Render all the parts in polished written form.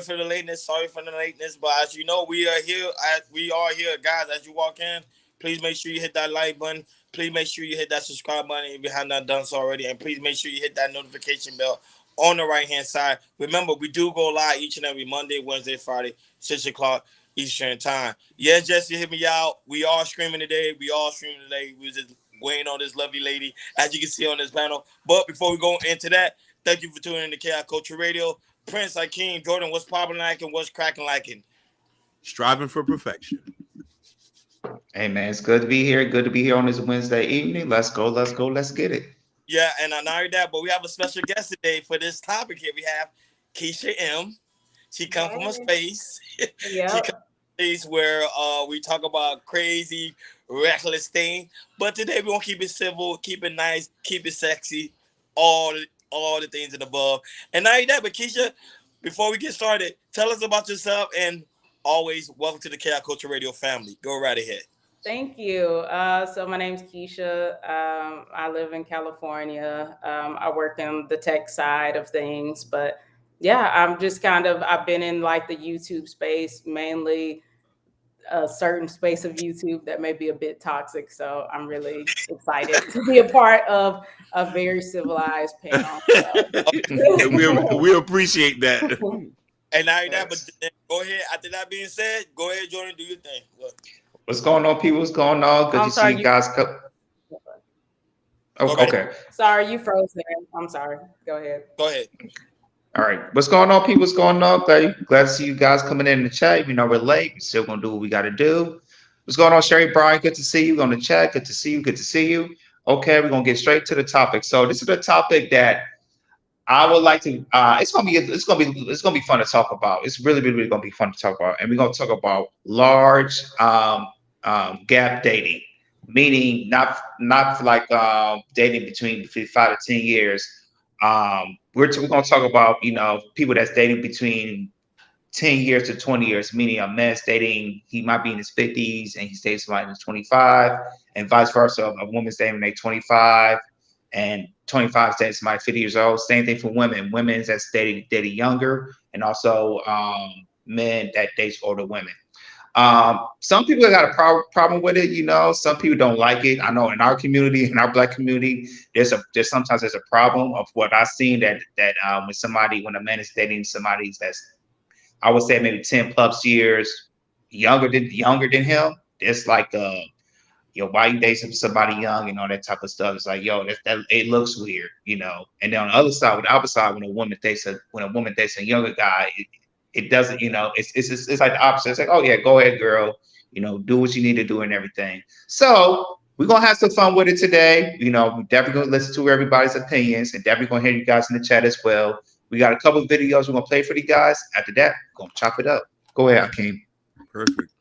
for the lateness. Sorry for the lateness, but as you know, we are here. We are here, guys. As you walk in, please make sure you hit that like button. Please make sure you hit that subscribe button if you have not done so already, and please make sure you hit that notification bell on the right hand side. Remember, we do go live each and every Monday, Wednesday, Friday, 6 o'clock Eastern time. Yes, Jesse, hit me out. We are streaming today. We are streaming today. We was just waiting on this lovely lady, as you can see on this panel. But before we go into that, thank you for tuning in to KI Culture Radio. Prince, Akeem, Jordan, what's popping like and what's cracking like? Striving for perfection. Hey man, it's good to be here. Good to be here on this Wednesday evening. Let's go, let's go, let's get it. Yeah, and not only that, but we have a special guest today for this topic here. We have Keisha M. She come from a space. Yeah. She come from a space where we talk about crazy, reckless things. But today we gonna keep it civil, keep it nice, keep it sexy, all the things and above. And not only that, but Keisha, before we get started, tell us about yourself and always welcome to the KI Culture Radio family. Go right ahead. Thank you. So my name's Keisha. I live in California. I work in the tech side of things, but yeah, I've been in like the YouTube space, mainly a certain space of YouTube that may be a bit toxic. So I'm really excited to be a part of a very civilized panel. So. we appreciate that. And now that, but go ahead. After that being said, go ahead, Jordan, do your thing. Look. What's going on, people? What's going on? Good to see you guys. Okay. Sorry, you froze there. I'm sorry. Go ahead. Go ahead. All right. What's going on, people? What's going on? Glad to see you guys coming in the chat. We know we're late. We're still going to do what we got to do. What's going on, Sherry Brian? Good to see you on the chat. Good to see you. Good to see you. Okay, we're going to get straight to the topic. So this is the topic that I would like to. It's gonna be fun to talk about. It's really gonna be fun to talk about, and we're gonna talk about large gap dating, meaning not like dating between 5 to 10 years. We're gonna talk about people that's dating between 10 years to 20 years, meaning a man's dating, he might be in his 50s and he's dating somebody in his 25, and vice versa. A woman's dating at 25 and 25 is dating somebody 50 years old. Same thing for women. Women that's dating younger, and also men that dates older women. Some people got a problem with it, some people don't like it. I know in our community, in our Black community, there's sometimes a problem of what I've seen that when a man is dating somebody that's, I would say, maybe 10 plus years younger than him. It's like why you dating somebody young and all that type of stuff. It's like, that it looks weird, And then on the other side, with the opposite side, when a woman dates a younger guy, it doesn't, it's like the opposite. It's like, oh yeah, go ahead, girl, do what you need to do and everything. So we're gonna have some fun with it today. We're definitely gonna listen to everybody's opinions, and definitely gonna hear you guys in the chat as well. We got a couple of videos we're gonna play for you guys. After that, we're gonna chop it up. Go ahead, Akeem. Perfect.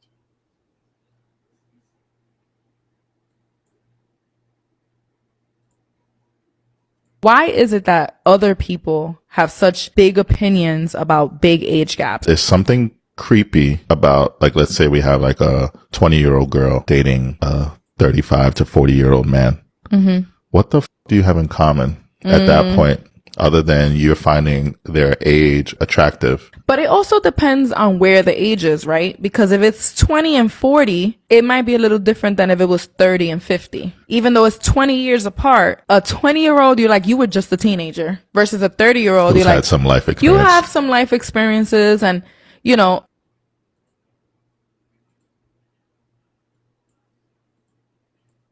Why is it that other people have such big opinions about big age gaps? There's something creepy about, like, let's say we have like a 20-year-old girl dating a 35 to 40-year-old man. Mm-hmm. What the do you have in common at that point, other than you're finding their age attractive? But it also depends on where the age is, right? Because if it's 20 and 40, it might be a little different than if it was 30 and 50. Even though it's 20 years apart, a 20-year-old, you're like, you were just a teenager, versus a 30-year-old, you're like, some life experience. You have some life experiences, and,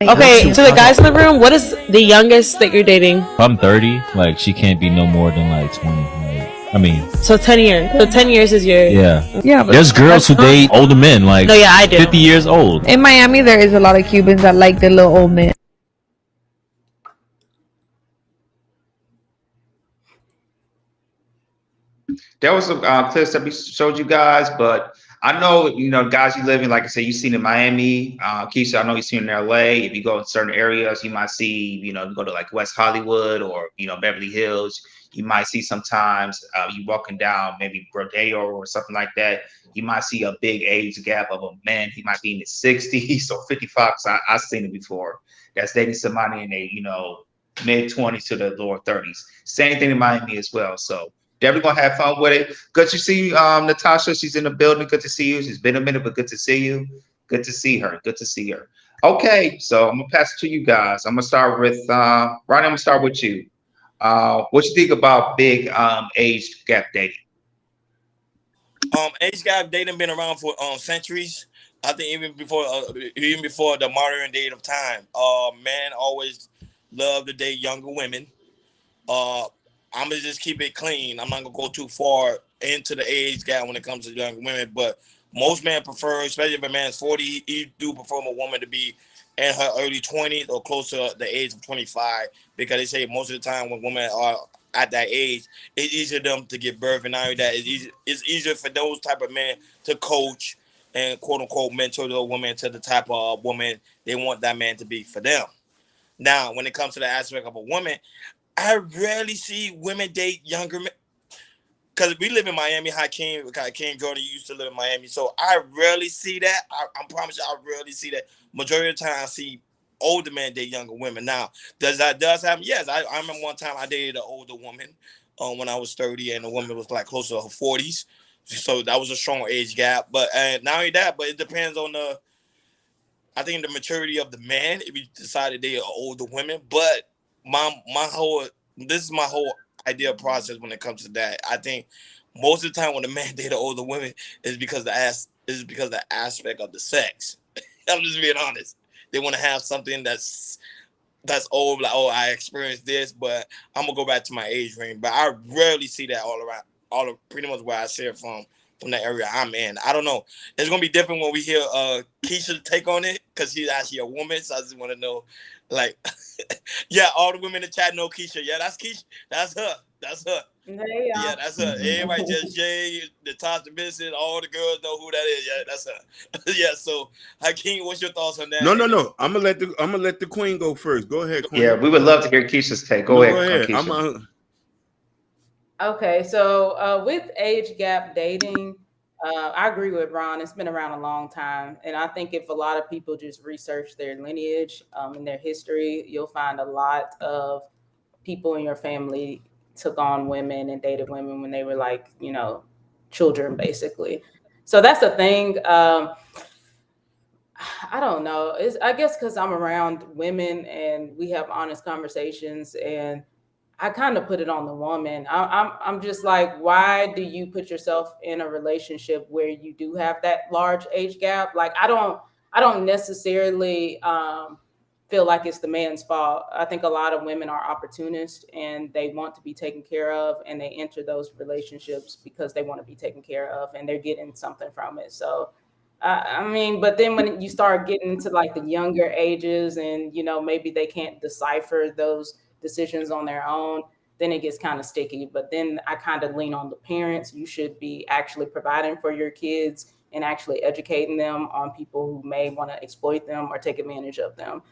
Okay, to the guys in the room, what is the youngest that you're dating? I'm 30. Like, she can't be no more than like 20. So 10 years. So 10 years is your... Yeah. There's girls who date older men, like no, yeah, I do. 50 years old. In Miami, there is a lot of Cubans that like the little old men. There was some clips that we showed you guys, but I know, guys, you live in, like I said, you've seen in Miami, Keisha, I know you've seen in LA. If you go in certain areas, you might see, you go to like West Hollywood or, Beverly Hills. You might see sometimes you walking down maybe Rodeo or something like that. You might see a big age gap of a man. He might be in his 60s or 55. So I've seen it before. That's dating somebody in their, mid 20s to the lower 30s. Same thing in Miami as well. So Definitely gonna have fun with it. Good to see you, Natasha. She's in the building. Good to see you. She's been a minute, but good to see you. Good to see her. Good to see her. Okay, so I'm gonna pass it to you guys. I'm gonna start with Ronnie. I'm gonna start with you. What you think about big age gap dating? Age gap dating been around for centuries. I think even before the modern day of time. Men always love to date younger women. Uh, I'm gonna just keep it clean. I'm not gonna go too far into the age gap when it comes to young women, but most men prefer, especially if a man's 40, he do prefer a woman to be in her early 20s or close to the age of 25, because they say most of the time when women are at that age, it's easier for them to give birth, and not only that, it's easier for those type of men to coach and quote unquote mentor the woman to the type of woman they want that man to be for them. Now, when it comes to the aspect of a woman, I rarely see women date younger men because we live in Miami. Hakeem Jordan used to live in Miami, so I rarely see that. I promise you, I rarely see that. Majority of the time, I see older men date younger women. Now, does happen? Yes, I remember one time I dated an older woman when I was 30, and the woman was like close to her 40s. So that was a strong age gap. But not only that, but it depends on I think the maturity of the man if you decide to date older women. But this is my whole idea process when it comes to that. I think most of the time when a man date older women is because the aspect of the sex. I'm just being honest. They want to have something that's old, like, oh, I experienced this, but I'm gonna go back to my age range. But I rarely see that all around, pretty much where I see it from the area I'm in. I don't know. It's gonna be different when we hear Keisha's take on it, because she's actually a woman. So I just want to know, like, yeah, all the women in the chat know Keisha. Yeah, that's Keisha. That's her. That's her. Hey, Yeah, that's her. Everybody just Jay, the top of business, all the girls know who that is. Yeah, that's her. Yeah. So, Hakeem, what's your thoughts on that? No. I'm gonna let the queen go first. Go ahead, queen. Yeah, we would love to hear Keisha's take. Go No, ahead, go ahead. Keisha. Okay, so with age gap dating, I agree with Ron. It's been around a long time, and I think if a lot of people just research their lineage and their history, you'll find a lot of people in your family took on women and dated women when they were like, children, basically. So that's the thing. I don't know. I guess because I'm around women and we have honest conversations, and I kind of put it on the woman. I'm just like, why do you put yourself in a relationship where you do have that large age gap? Like, I don't necessarily feel like it's the man's fault. I think a lot of women are opportunists and they want to be taken care of, and they enter those relationships because they want to be taken care of and they're getting something from it. So I mean, but then when you start getting into like the younger ages and, maybe they can't decipher those decisions on their own, then it gets kind of sticky. But then I kind of lean on the parents. You should be actually providing for your kids and actually educating them on people who may want to exploit them or take advantage of them.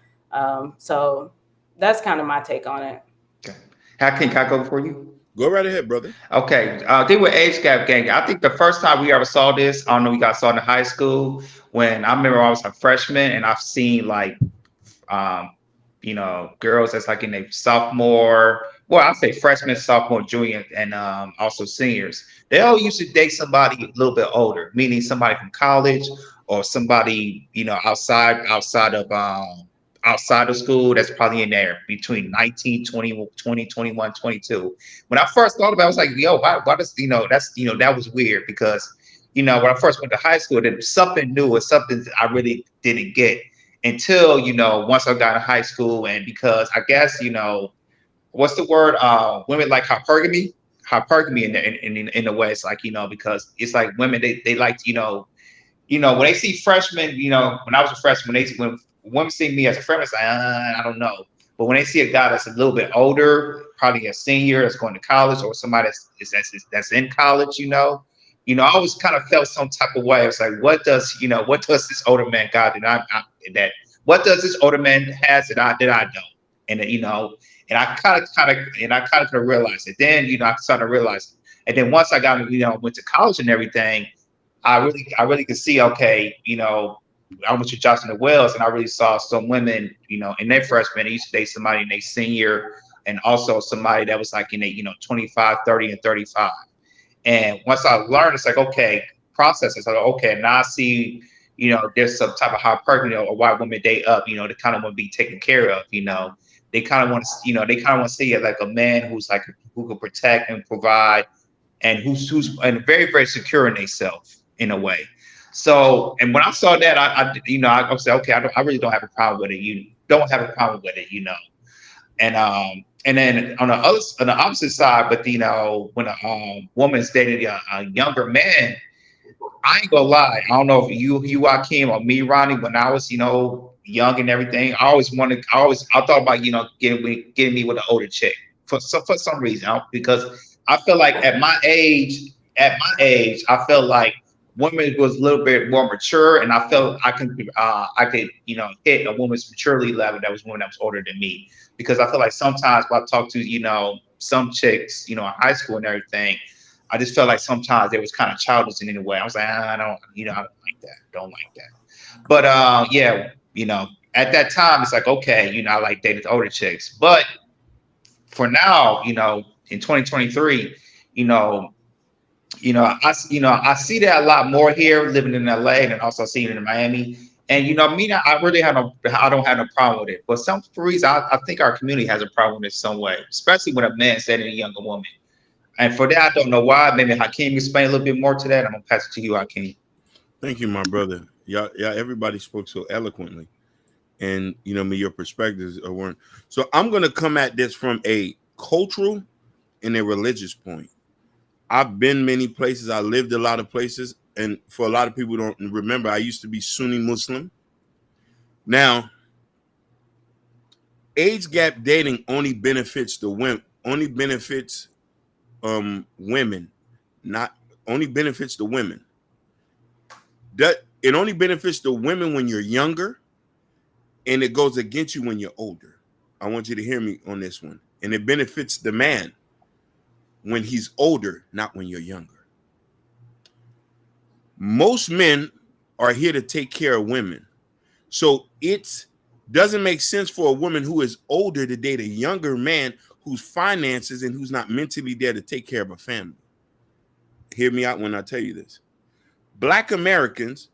So that's kind of my take on it. Okay. How can I go before you? Go right ahead, brother. Okay, then with age gap gang, I think the first time we ever saw this, I don't know, we got saw it in high school when I remember I was a freshman and I've seen like, um, girls that's like in their sophomore, well, I'll say freshman, sophomore, junior, and also seniors. They all used to date somebody a little bit older, meaning somebody from college or somebody, outside of school that's probably in there between 19, 20, 20, 21, 22. When I first thought about it, I was like, yo, why does, that was weird because, when I first went to high school, there was something new or something that I really didn't get until, once I got in high school. And because I guess, what's the word? Women like hypergamy in the way. It's like, because it's like women, they like, when they see freshmen, when I was a freshman, when women see me as a freshman, it's like, I don't know. But when they see a guy that's a little bit older, probably a senior that's going to college, or somebody that's in college, I always kind of felt some type of way. It's like, what does this older man got what does this older man has that I don't? And and I kind of realized it. Then, I started to realize it. And then once I went to college and everything, I really could see, okay, I went to Johnson and Wells and I really saw some women, in their freshman, they used to date somebody in their senior and also somebody that was like in their, 25, 30, and 35. And once I learned, it's like, okay, process. It's like, okay, now I see, there's some type of hypergamy or white women date up, they kind of want to be taken care of, they kind of want to, they kind of want to see it like a man who's like, who can protect and provide and who's and very, very secure in themselves in a way. So, and when I saw that, I was like, okay, I really don't have a problem with it. You don't have a problem with it, and then on the opposite side, but when a woman's dating a younger man, I ain't gonna lie. I don't know if you Joaquin or me, Ronnie, when I was, young and everything, I thought about, getting me with an older chick for some reason, because I feel like at my age, I felt like women was a little bit more mature, and I felt I could, hit a woman's maturity level that was one that was older than me, because I feel like sometimes when I talk to, some chicks, in high school and everything, I just felt like sometimes it was kind of childish in any way. I was like, I don't, I don't like that. Don't like that. But yeah, at that time, it's like, okay, I like dated older chicks. But for now, in 2023, you know, I see that a lot more here living in LA, and also seeing it in Miami. And me, I don't have no problem with it. But some for reason, I think our community has a problem with it some way, especially when a man dating a younger woman. And for that, I don't know why. Maybe Hakeem explain a little bit more to that. I'm gonna pass it to you, Hakeem. Thank you, my brother. Yeah, everybody spoke so eloquently, and your perspectives weren't. So I'm gonna come at this from a cultural and a religious point. I've been many places. I lived a lot of places, and for a lot of people who don't remember, I used to be Sunni Muslim. Now, age gap dating only benefits the women. Only benefits women, not only benefits the women. That it only benefits the women when you're younger, and it goes against you when you're older. I want you to hear me on this one. And it benefits the man when he's older, not when you're younger. Most men are here to take care of women. So it doesn't make sense for a woman who is older to date a younger man whose finances and who's not mentally there to take care of a family. Hear me out when I tell you this. Black Americans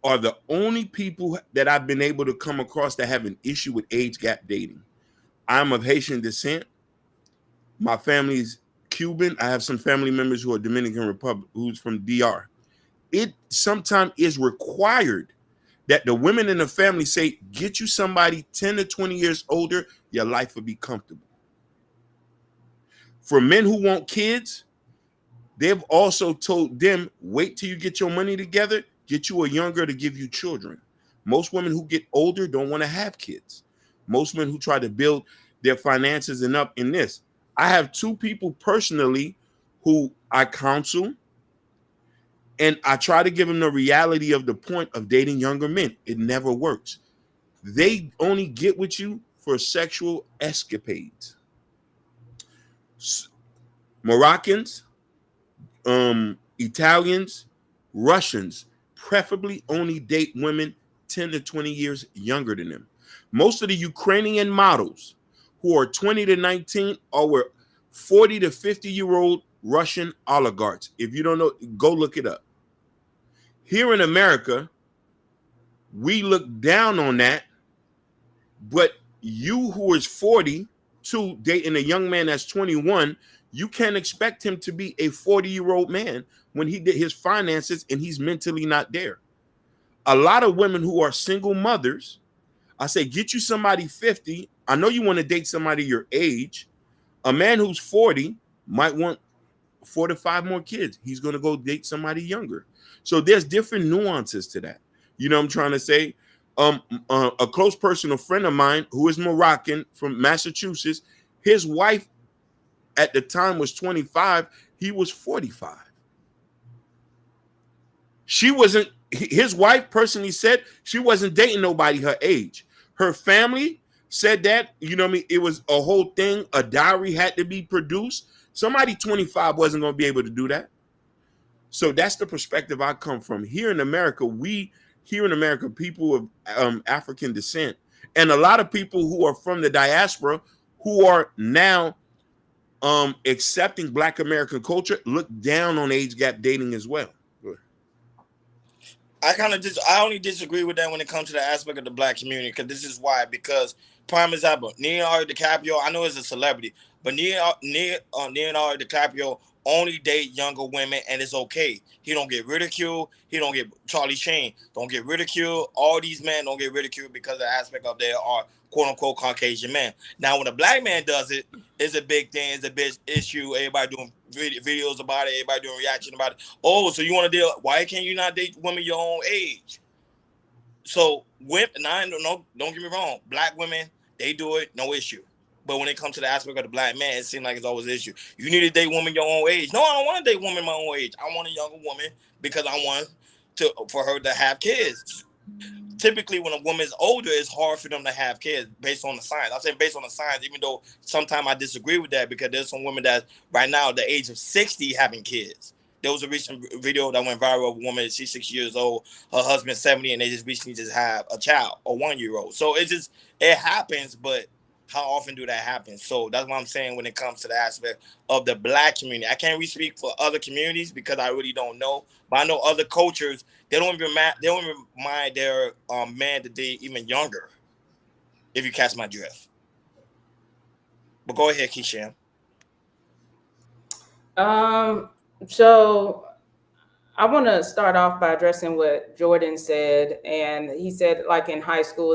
are the only people that I've been able to come across that have an issue with age gap dating. I'm of Haitian descent. My family's Cuban. I have some family members who are Dominican Republic, who's from DR. It sometimes is required that the women in the family say, get you somebody 10 to 20 years older, your life will be comfortable. For men who want kids, they've also told them, wait till you get your money together, get you a younger to give you children. Most women who get older don't want to have kids. Most men who try to build their finances and up in this. I have two people personally who I counsel, and I try to give them the reality of the point of dating younger men. It never works. They only get with you for sexual escapades. Moroccans, Italians, Russians preferably only date women 10 to 20 years younger than them. Most of the Ukrainian models who are 20 to 19 are with 40 to 50-year-old Russian oligarchs. If you don't know, go look it up. Here in America, we look down on that, but you who is 42 dating a young man that's 21, you can't expect him to be a 40-year-old man when he did his finances and he's mentally not there. A lot of women who are single mothers, I say, get you somebody 50. I know you want to date somebody your age. A man who's 40 might want 4 to 5 more kids. He's going to go date somebody younger. So there's different nuances to that. You know what I'm trying to say? A close personal friend of mine who is Moroccan from Massachusetts, his wife at the time was 25. He was 45. His wife personally said she wasn't dating nobody her age. Her family said that, it was a whole thing. A dowry had to be produced. Somebody 25 wasn't going to be able to do that. So that's the perspective I come from. Here in America, people of African descent, and a lot of people who are from the diaspora who are now accepting Black American culture, look down on age gap dating as well. I only disagree with that when it comes to the aspect of the Black community, because this is why. Because prime example, Leonardo DiCaprio, I know he's a celebrity, but Leonardo DiCaprio only date younger women, and it's okay. He don't get ridiculed. He don't get Charlie Sheen don't get ridiculed. All these men don't get ridiculed because of the aspect of they are quote unquote Caucasian men. Now, when a Black man does it, it's a big thing. It's a big issue. Everybody doing videos about it. Everybody doing reaction about it. Oh, so you want to deal? Why can't you not date women your own age? So women, no, don't get me wrong. Black women, they do it, no issue. But when it comes to the aspect of the Black man, it seems like it's always an issue. You need to date women your own age. No, I don't want to date women my own age. I want a younger woman because I want for her to have kids. Typically, when a woman's older, it's hard for them to have kids based on the science. I'm saying based on the science, even though sometimes I disagree with that, because there's some women that right now, at the age of 60, having kids. There was a recent video that went viral of a woman, she's 6 years old, her husband's 70, and they just recently just have a child, a 1-year-old. So it happens, but how often do that happen? So that's what I'm saying when it comes to the aspect of the Black community. I can't really speak for other communities because I really don't know, but I know other cultures, they don't even mind their man that they even younger, if you catch my drift. But go ahead, Keisha. So I want to start off by addressing what Jordan said. And he said, like in high school,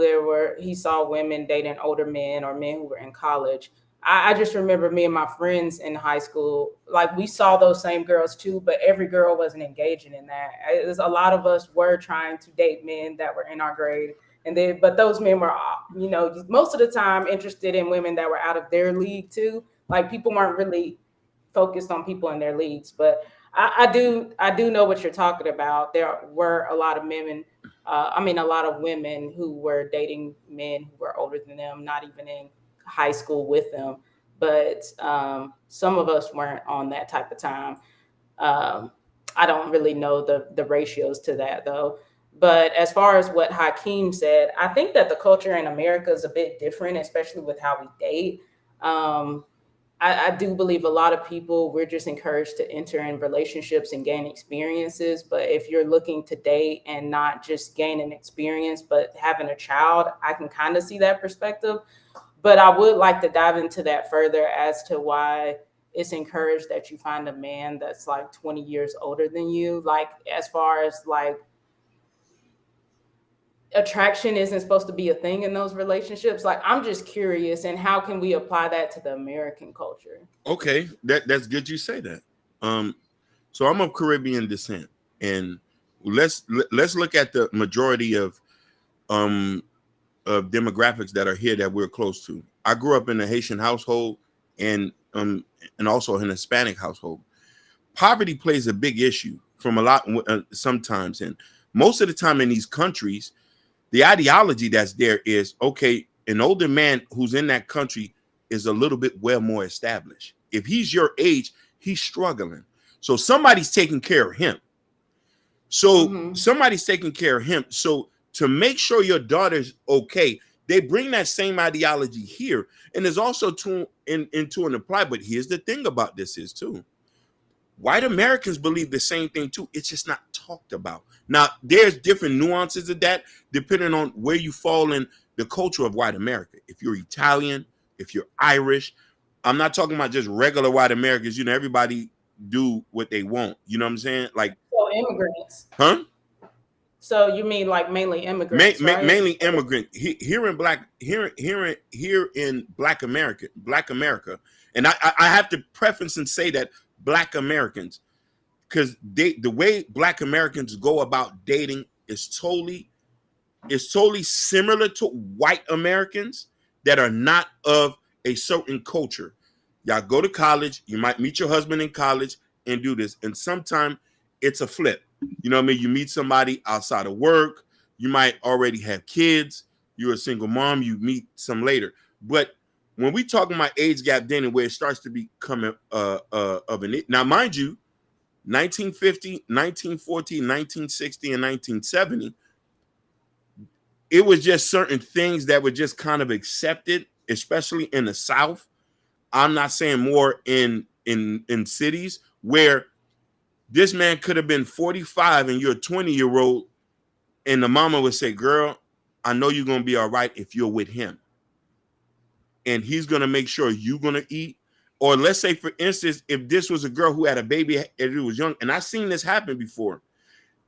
he saw women dating older men or men who were in college. I just remember me and my friends in high school, like we saw those same girls too, but every girl wasn't engaging in that. A lot of us were trying to date men that were in our grade. But those men were, most of the time interested in women that were out of their league too. Like people weren't really focused on people in their leagues, but I do know what you're talking about. There were a lot of women, a lot of women who were dating men who were older than them, not even in high school with them. But some of us weren't on that type of time. I don't really know the ratios to that though. But as far as what Hakeem said, I think that the culture in America is a bit different, especially with how we date. I do believe a lot of people, we're just encouraged to enter in relationships and gain experiences. But if you're looking to date and not just gain an experience, but having a child, I can kind of see that perspective. But I would like to dive into that further as to why it's encouraged that you find a man that's like 20 years older than you. Like, as far as like attraction isn't supposed to be a thing in those relationships. Like, I'm just curious, and how can we apply that to the American culture? Okay, that's good you say that. So I'm of Caribbean descent, and let's look at the majority of demographics that are here that we're close to. I grew up in a Haitian household and also an Hispanic household. Poverty plays a big issue from a lot sometimes, and most of the time in these countries, the ideology that's there is, okay, an older man who's in that country is a little bit more established. If he's your age, he's struggling. So somebody's taking care of him. Somebody's taking care of him. So to make sure your daughter's okay, they bring that same ideology here. And there's also into an apply. But here's the thing about this is too. White Americans believe the same thing too. It's just not talked about. Now, there's different nuances of that depending on where you fall in the culture of white America. If you're Italian, if you're Irish, I'm not talking about just regular white Americans. You know, everybody do what they want. You know what I'm saying? Like, so immigrants. Huh? So you mean like mainly immigrants, right? Mainly immigrant here in Black America, and I have to preface and say that Black Americans, because the way Black Americans go about dating is totally similar to white Americans that are not of a certain culture. Y'all go to college, you might meet your husband in college and do this, and sometimes it's a flip. You know what I mean? You meet somebody outside of work, you might already have kids, you're a single mom, you meet some later. But when we talking about age gap dating, where it starts to become of an now, mind you, 1950, 1940, 1960, and 1970, it was just certain things that were just kind of accepted, especially in the South. I'm not saying more in cities where this man could have been 45 and you're a 20-year-old, and the mama would say, girl, I know you're going to be all right if you're with him. And he's going to make sure you're going to eat. Or let's say, for instance, if this was a girl who had a baby and it was young, and I've seen this happen before.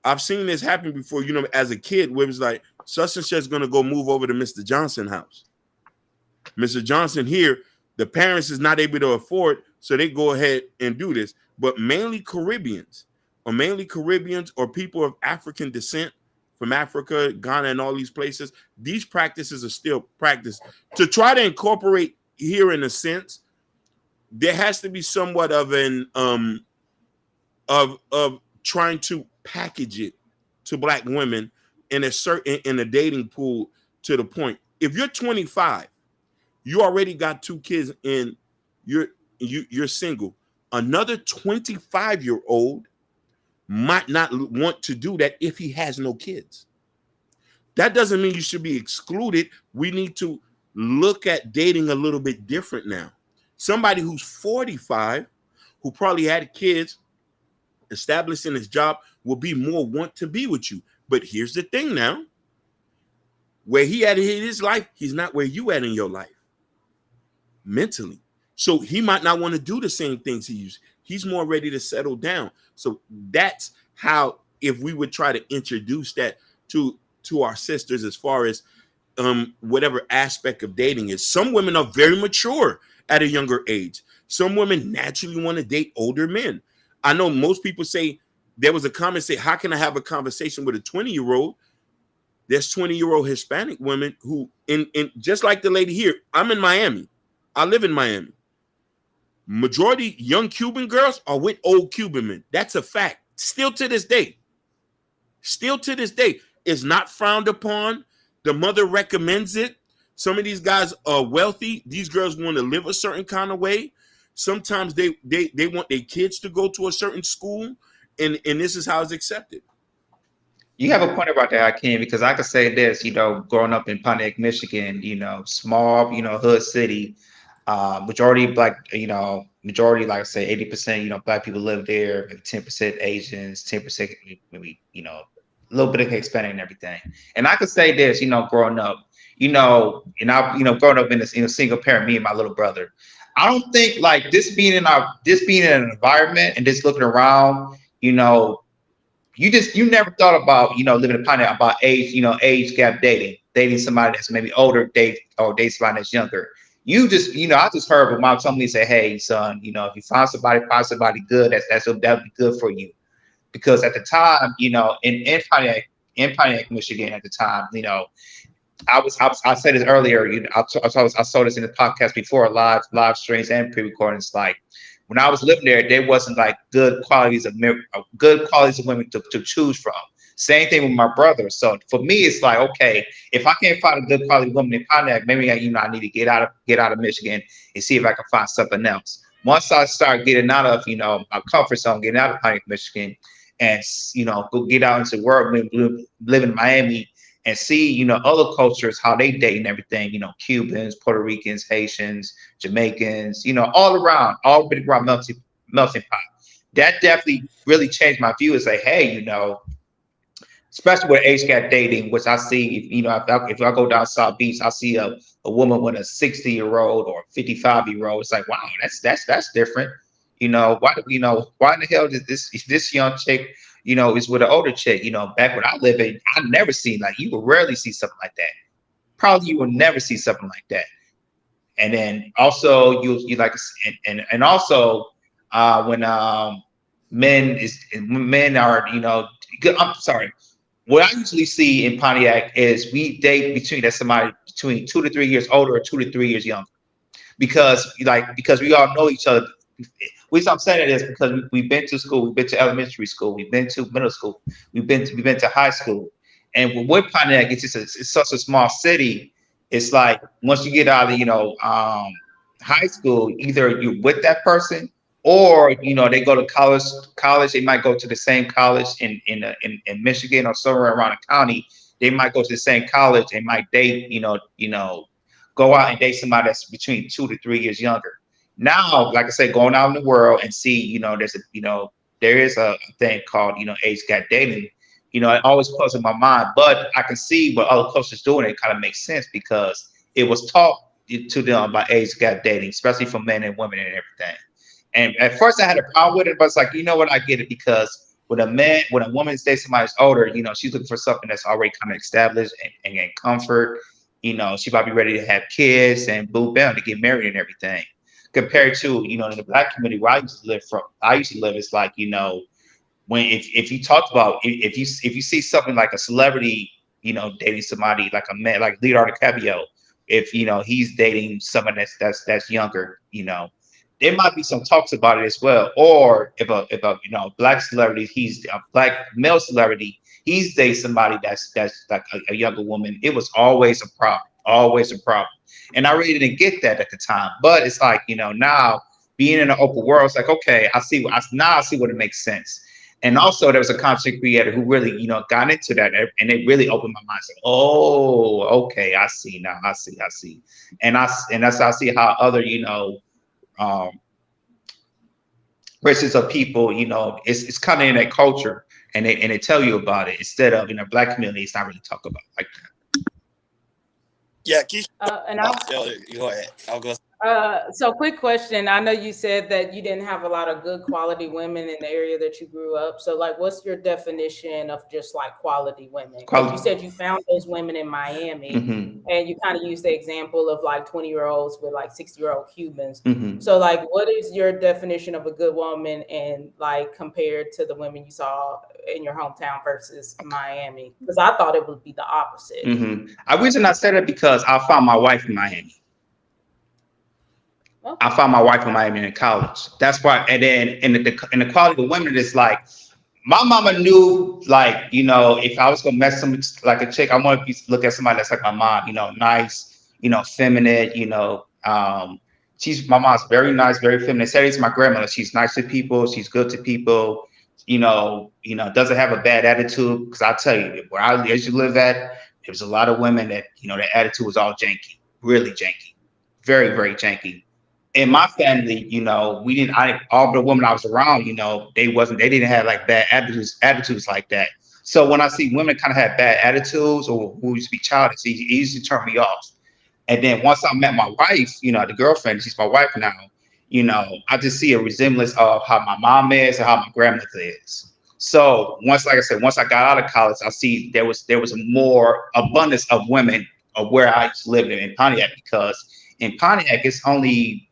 I've seen this happen before, you know, as a kid, where it was like, such and such is going to go move over to Mr. Johnson house. Mr. Johnson here, the parents is not able to afford, so they go ahead and do this. But mainly Caribbeans or people of African descent from Africa, Ghana, and all these places, these practices are still practiced. To try to incorporate here, in a sense, there has to be somewhat of an of trying to package it to Black women in a dating pool, to the point. If you're 25, you already got 2 kids and you're single. Another 25-year-old might not want to do that if he has no kids. That doesn't mean you should be excluded. We need to look at dating a little bit different now. Somebody who's 45, who probably had kids, established in his job, will be more want to be with you. But here's the thing now. Where he at in his life, he's not where you at in your life mentally. So he might not want to do the same things he used. He's more ready to settle down. So that's how, if we would try to introduce that to our sisters, as far as whatever aspect of dating is. Some women are very mature at a younger age. Some women naturally want to date older men. I know most people say, there was a comment say, how can I have a conversation with a 20-year-old? There's 20-year-old Hispanic women who, in just like the lady here, I'm in Miami. I live in Miami. Majority young Cuban girls are with old Cuban men. That's a fact. Still to this day. It's not frowned upon. The mother recommends it. Some of these guys are wealthy. These girls want to live a certain kind of way. Sometimes they want their kids to go to a certain school, and this is how it's accepted. You have a point about that, Hakeem, because I could say this, growing up in Pontiac, Michigan, small, hood city, majority Black, majority, like I say, 80%, Black people live there, maybe 10% Asians, 10%, maybe, a little bit of Hispanic and everything. And I could say this, growing up, and I, growing up in a single parent, me and my little brother, I don't think like this being in an environment and just looking around, you never thought about, living in Pontiac, about age gap dating somebody that's maybe older, date somebody that's younger. I just heard my mom tell me, say, hey, son, if you find somebody good, that'd be good for you. Because at the time, in Pontiac, Michigan, at the time, I said this earlier, I saw this in the podcast before, live streams and pre-recordings. Like, when I was living there wasn't like good qualities of women to choose from. Same thing with my brother. So for me, it's like, okay, if I can't find a good quality woman in Pontiac, maybe I need to get out of Michigan and see if I can find something else. Once I start getting out of my comfort zone, getting out of Pontiac, Michigan, and go get out into the world, live in Miami, and see other cultures, how they date and everything. Cubans, Puerto Ricans, Haitians, Jamaicans, all around melting pot. That definitely really changed my view. It's like, hey, especially with age gap dating, which I see, if I go down South Beach, I see a woman with a 60-year-old or 55-year-old. It's like, wow, that's different. Why in the hell did this young chick, is with an older chick? Back when I lived in, I never seen, like, you will rarely see something like that. Probably you will never see something like that. And then also you like, and also when men are, I'm sorry. What I usually see in Pontiac is we date between 2 to 3 years older or 2 to 3 years younger, because we all know each other. The reason I'm saying it is because we've been to school, we've been to elementary school, we've been to middle school, we've been to high school, and with Pontiac, it's such a small city. It's like once you get out of high school, either you're with that person, or they go to college. They might go to the same college in Michigan or somewhere around the county. They might go to the same college and might date, go out and date somebody that's between 2 to 3 years younger. Now, like I said, going out in the world and see, there is a thing called, age gap dating. It always puzzles my mind, but I can see what other cultures doing. It kind of makes sense because it was taught to them about age gap dating, especially for men and women and everything. And at first I had a problem with it, but it's like, you know what, I get it because when a woman dates somebody who's older, she's looking for something that's already kind of established and comfort. She might be ready to have kids and boom, bam, to get married and everything. Compared to, in the Black community where I used to live, it's like, when if you talked about if you see something like a celebrity, dating somebody like a man like Leonardo DiCaprio, if he's dating someone that's younger, there might be some talks about it as well. Or if a black celebrity, he's a black male celebrity, he's dating somebody that's like a younger woman, it was always a problem, always a problem. And I really didn't get that at the time. But it's like, now being in an open world, it's like, okay, I see what it makes sense. And also there was a content creator who really, got into that, and it really opened my mind. Like, oh, okay, I see now. I see. And that's how I see how other, races of people, it's kind of in that culture, and they tell you about it instead of in a Black community, it's not really talked about like that. Yeah, Keisha. And I'll go ahead. I'll go. So quick question. I know you said that you didn't have a lot of good quality women in the area that you grew up. So like, what's your definition of just like quality women? Because you said you found those women in Miami, and you kind of used the example of like 20-year-olds with like 60-year-old Cubans. So like, what is your definition of a good woman, and like compared to the women you saw in your hometown versus Miami? Because I thought it would be the opposite. I reason I said it because I found my wife in Miami. I found my wife in Miami in college. That's why. And then in the quality of women, it's like my mama knew, like, if I was gonna mess some like a chick, I want to look at somebody that's like my mom, nice, feminine, my mom's very nice, very feminine. Same as my grandmother. She's nice to people. She's good to people. Doesn't have a bad attitude. Because I tell you, where I used to live at, there was a lot of women that their attitude was all janky, really janky, very, very janky. In my family, all the women I was around, they didn't have like bad attitudes like that. So when I see women kind of have bad attitudes or who used to be childish, it used to turn me off. And then once I met my wife, the girlfriend, she's my wife now, I just see a resemblance of how my mom is and how my grandmother is. So once I got out of college, I see there was more abundance of women of where I used to live in Pontiac, because in Pontiac, it's only,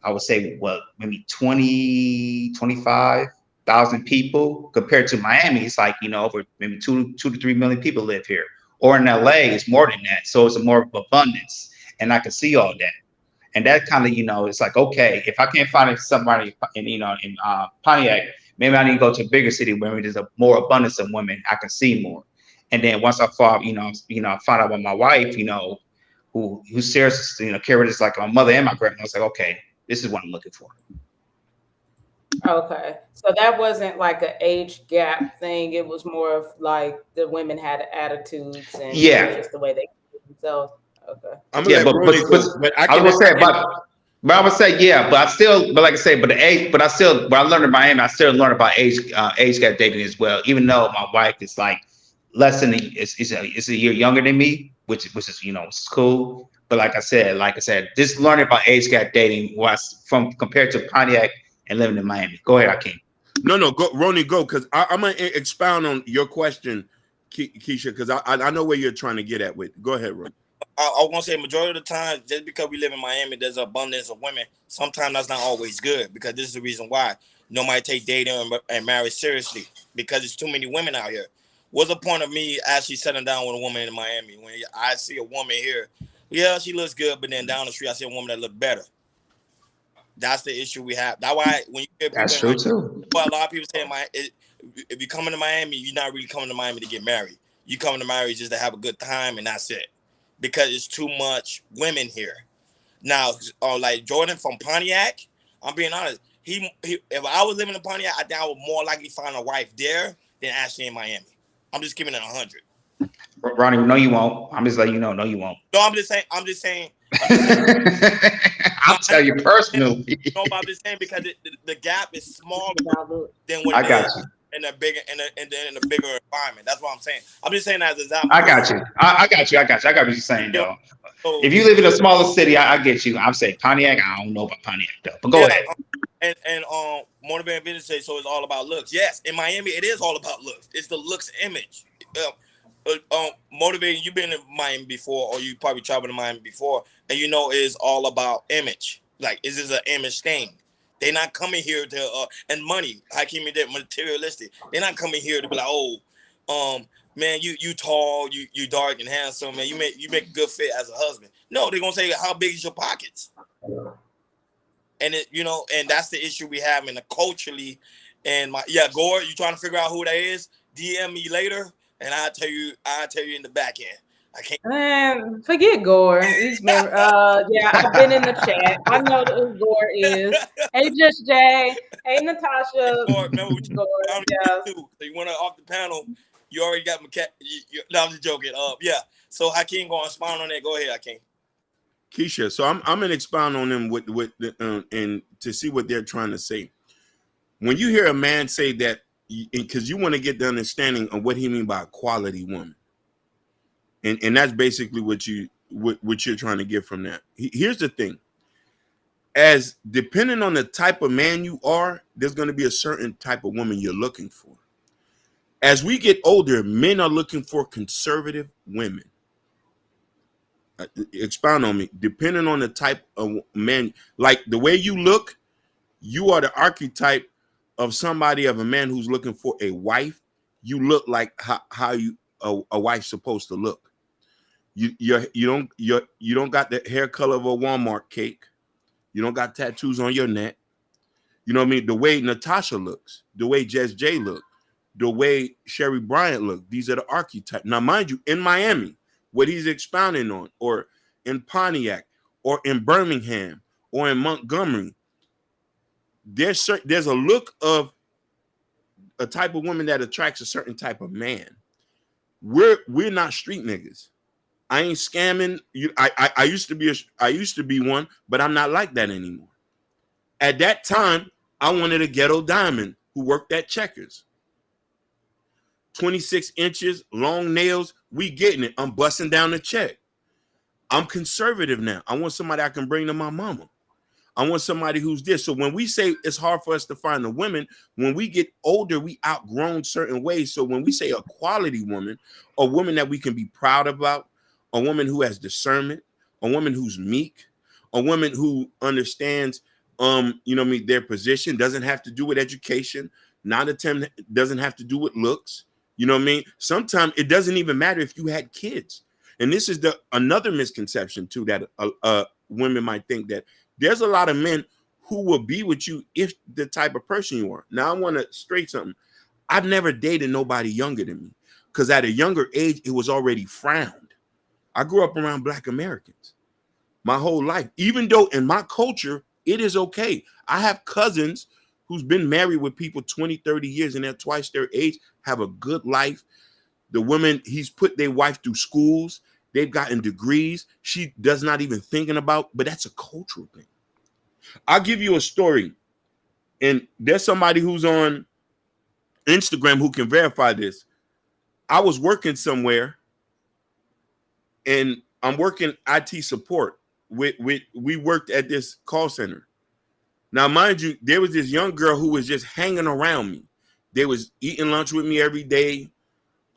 I would say, maybe 25,000 people compared to Miami. It's like, over maybe 2 to 3 million people live here. Or in LA, it's more than that. So it's more of abundance. And I can see all that. And that kind of, it's like, okay, if I can't find somebody in Pontiac, maybe I need to go to a bigger city where there's a more abundance of women. I can see more. And then once I found, I found out about my wife, who shares, characters like my mother and my grandmother, I was like, okay, this is what I'm looking for. Okay. So that wasn't like an age gap thing. It was more of like the women had attitudes and just the way they did themselves. Okay. I was gonna say, yeah, but like I say, but I learned in Miami, I still learned about age gap dating as well, even though my wife is like less than it's a year younger than me, which is, it's cool. But like I said, this learning about age gap dating was compared to Pontiac and living in Miami. Go ahead, Akeem. No, go, Ronnie, go, because I'm gonna expound on your question, Keisha, because I know where you're trying to get at with. Go ahead, Ronnie. I was gonna say, majority of the time, just because we live in Miami, there's an abundance of women. Sometimes that's not always good, because this is the reason why nobody take dating and marriage seriously, because there's too many women out here. What's the point of me actually settling down with a woman in Miami when I see a woman here? Yeah, she looks good, but then down the street, I see a woman that looks better. That's the issue we have. That's why when you hear that's true too. Well, a lot of people say, if you come to Miami, you're not really coming to Miami to get married. You come to Miami just to have a good time, and that's it. Because it's too much women here. Now, like Jordan from Pontiac, I'm being honest. He if I was living in Pontiac, I think I would more likely find a wife there than actually in Miami. I'm just giving it 100. Ronnie, no, you won't. I'm just letting you know, no, you won't. No, I'm just saying. I I'll tell you personally. No, but I'm just saying because the gap is smaller than what I it got is you. in a bigger in a bigger environment. That's what I'm saying. I'm just saying that as an example. I got you. I got you. I got you. I got what you're saying, You know, though. so If you live in a smaller city, I get you. I'm saying Pontiac. I don't know about Pontiac though, but go yeah, ahead. and motivating business say so it's all about looks. Yes, in Miami it is all about looks. It's the looks image. Motivating. You've been in Miami before, or you probably traveled to Miami before, and you know it's all about image. Like, is this an image thing? They're not coming here to and money. Hakeem did materialistic. They're not coming here to be like, oh, man, you tall, you dark and handsome, man. You make a good fit as a husband. No, they're gonna say, how big is your pockets? And and that's the issue we have in the culturally. And Gore, you trying to figure out who that is? DM me later, and I'll tell you in the back end. I can't. Man, forget Gore. He's been I've been in the chat. I know who Gore is. Hey, Just Jay. Hey, Natasha. Gore, remember Gore. yes. So you want to off the panel? You already got my cat. No, I'm just joking. Yeah. So Hakeem gonna expound on that. Go ahead, Hakeem. Keisha, so I'm gonna expound on them with and to see what they're trying to say. When you hear a man say that, because you want to get the understanding of what he mean by a quality woman, and that's basically what you're trying to get from that. Here's the thing: as depending on the type of man you are, there's going to be a certain type of woman you're looking for. As we get older, men are looking for conservative women. Expound on me. Depending on the type of man, like the way you look, you are the archetype of a man who's looking for a wife. You look like how a wife's supposed to look. You don't got the hair color of a Walmart cake. You don't got tattoos on your neck. You know what I mean? The way Natasha looks, the way Jess J look, the way Sherry Bryant look. These are the archetypes. Now, mind you, in Miami, what he's expounding on, or in Pontiac, or in Birmingham, or in Montgomery, there's a look of a type of woman that attracts a certain type of man. We're not street niggas. I ain't scamming you. I used to be one, but I'm not like that anymore. At that time, I wanted a ghetto diamond who worked at Checkers. 26 inches, long nails, we getting it. I'm busting down the check. I'm conservative now. I want somebody I can bring to my mama. I want somebody who's this. So when we say it's hard for us to find a woman, when we get older, we outgrown certain ways. So when we say a quality woman, a woman that we can be proud about, a woman who has discernment, a woman who's meek, a woman who understands, their position, doesn't have to do with education, doesn't have to do with looks. You know what I mean? Sometimes it doesn't even matter if you had kids. And this is another misconception too, that women might think that there's a lot of men who will be with you if the type of person you are. Now, I want to straight something. I've never dated nobody younger than me, because at a younger age, it was already frowned. I grew up around Black Americans my whole life, even though in my culture, it is okay. I have cousins who's been married with people 20, 30 years, and they're twice their age, have a good life. The women, he's put their wife through schools. They've gotten degrees. She does not even thinking about, but that's a cultural thing. I'll give you a story. And there's somebody who's on Instagram who can verify this. I was working somewhere and I'm working IT support. We worked at this call center. Now, mind you, there was this young girl who was just hanging around me. They was eating lunch with me every day.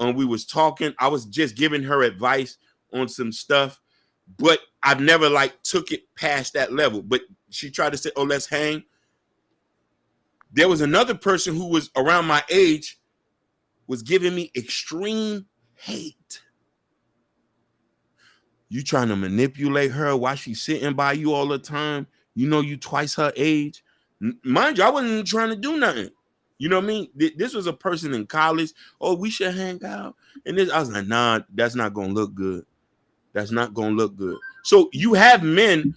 We was talking. I was just giving her advice on some stuff, but I've never took it past that level. But she tried to say, oh, let's hang. There was another person who was around my age, was giving me extreme hate. You trying to manipulate her while she's sitting by you all the time? You know you twice her age. Mind you, I wasn't even trying to do nothing. You know what I mean? This was a person in college. Oh, we should hang out. And I was like, nah, that's not going to look good. That's not going to look good. So you have men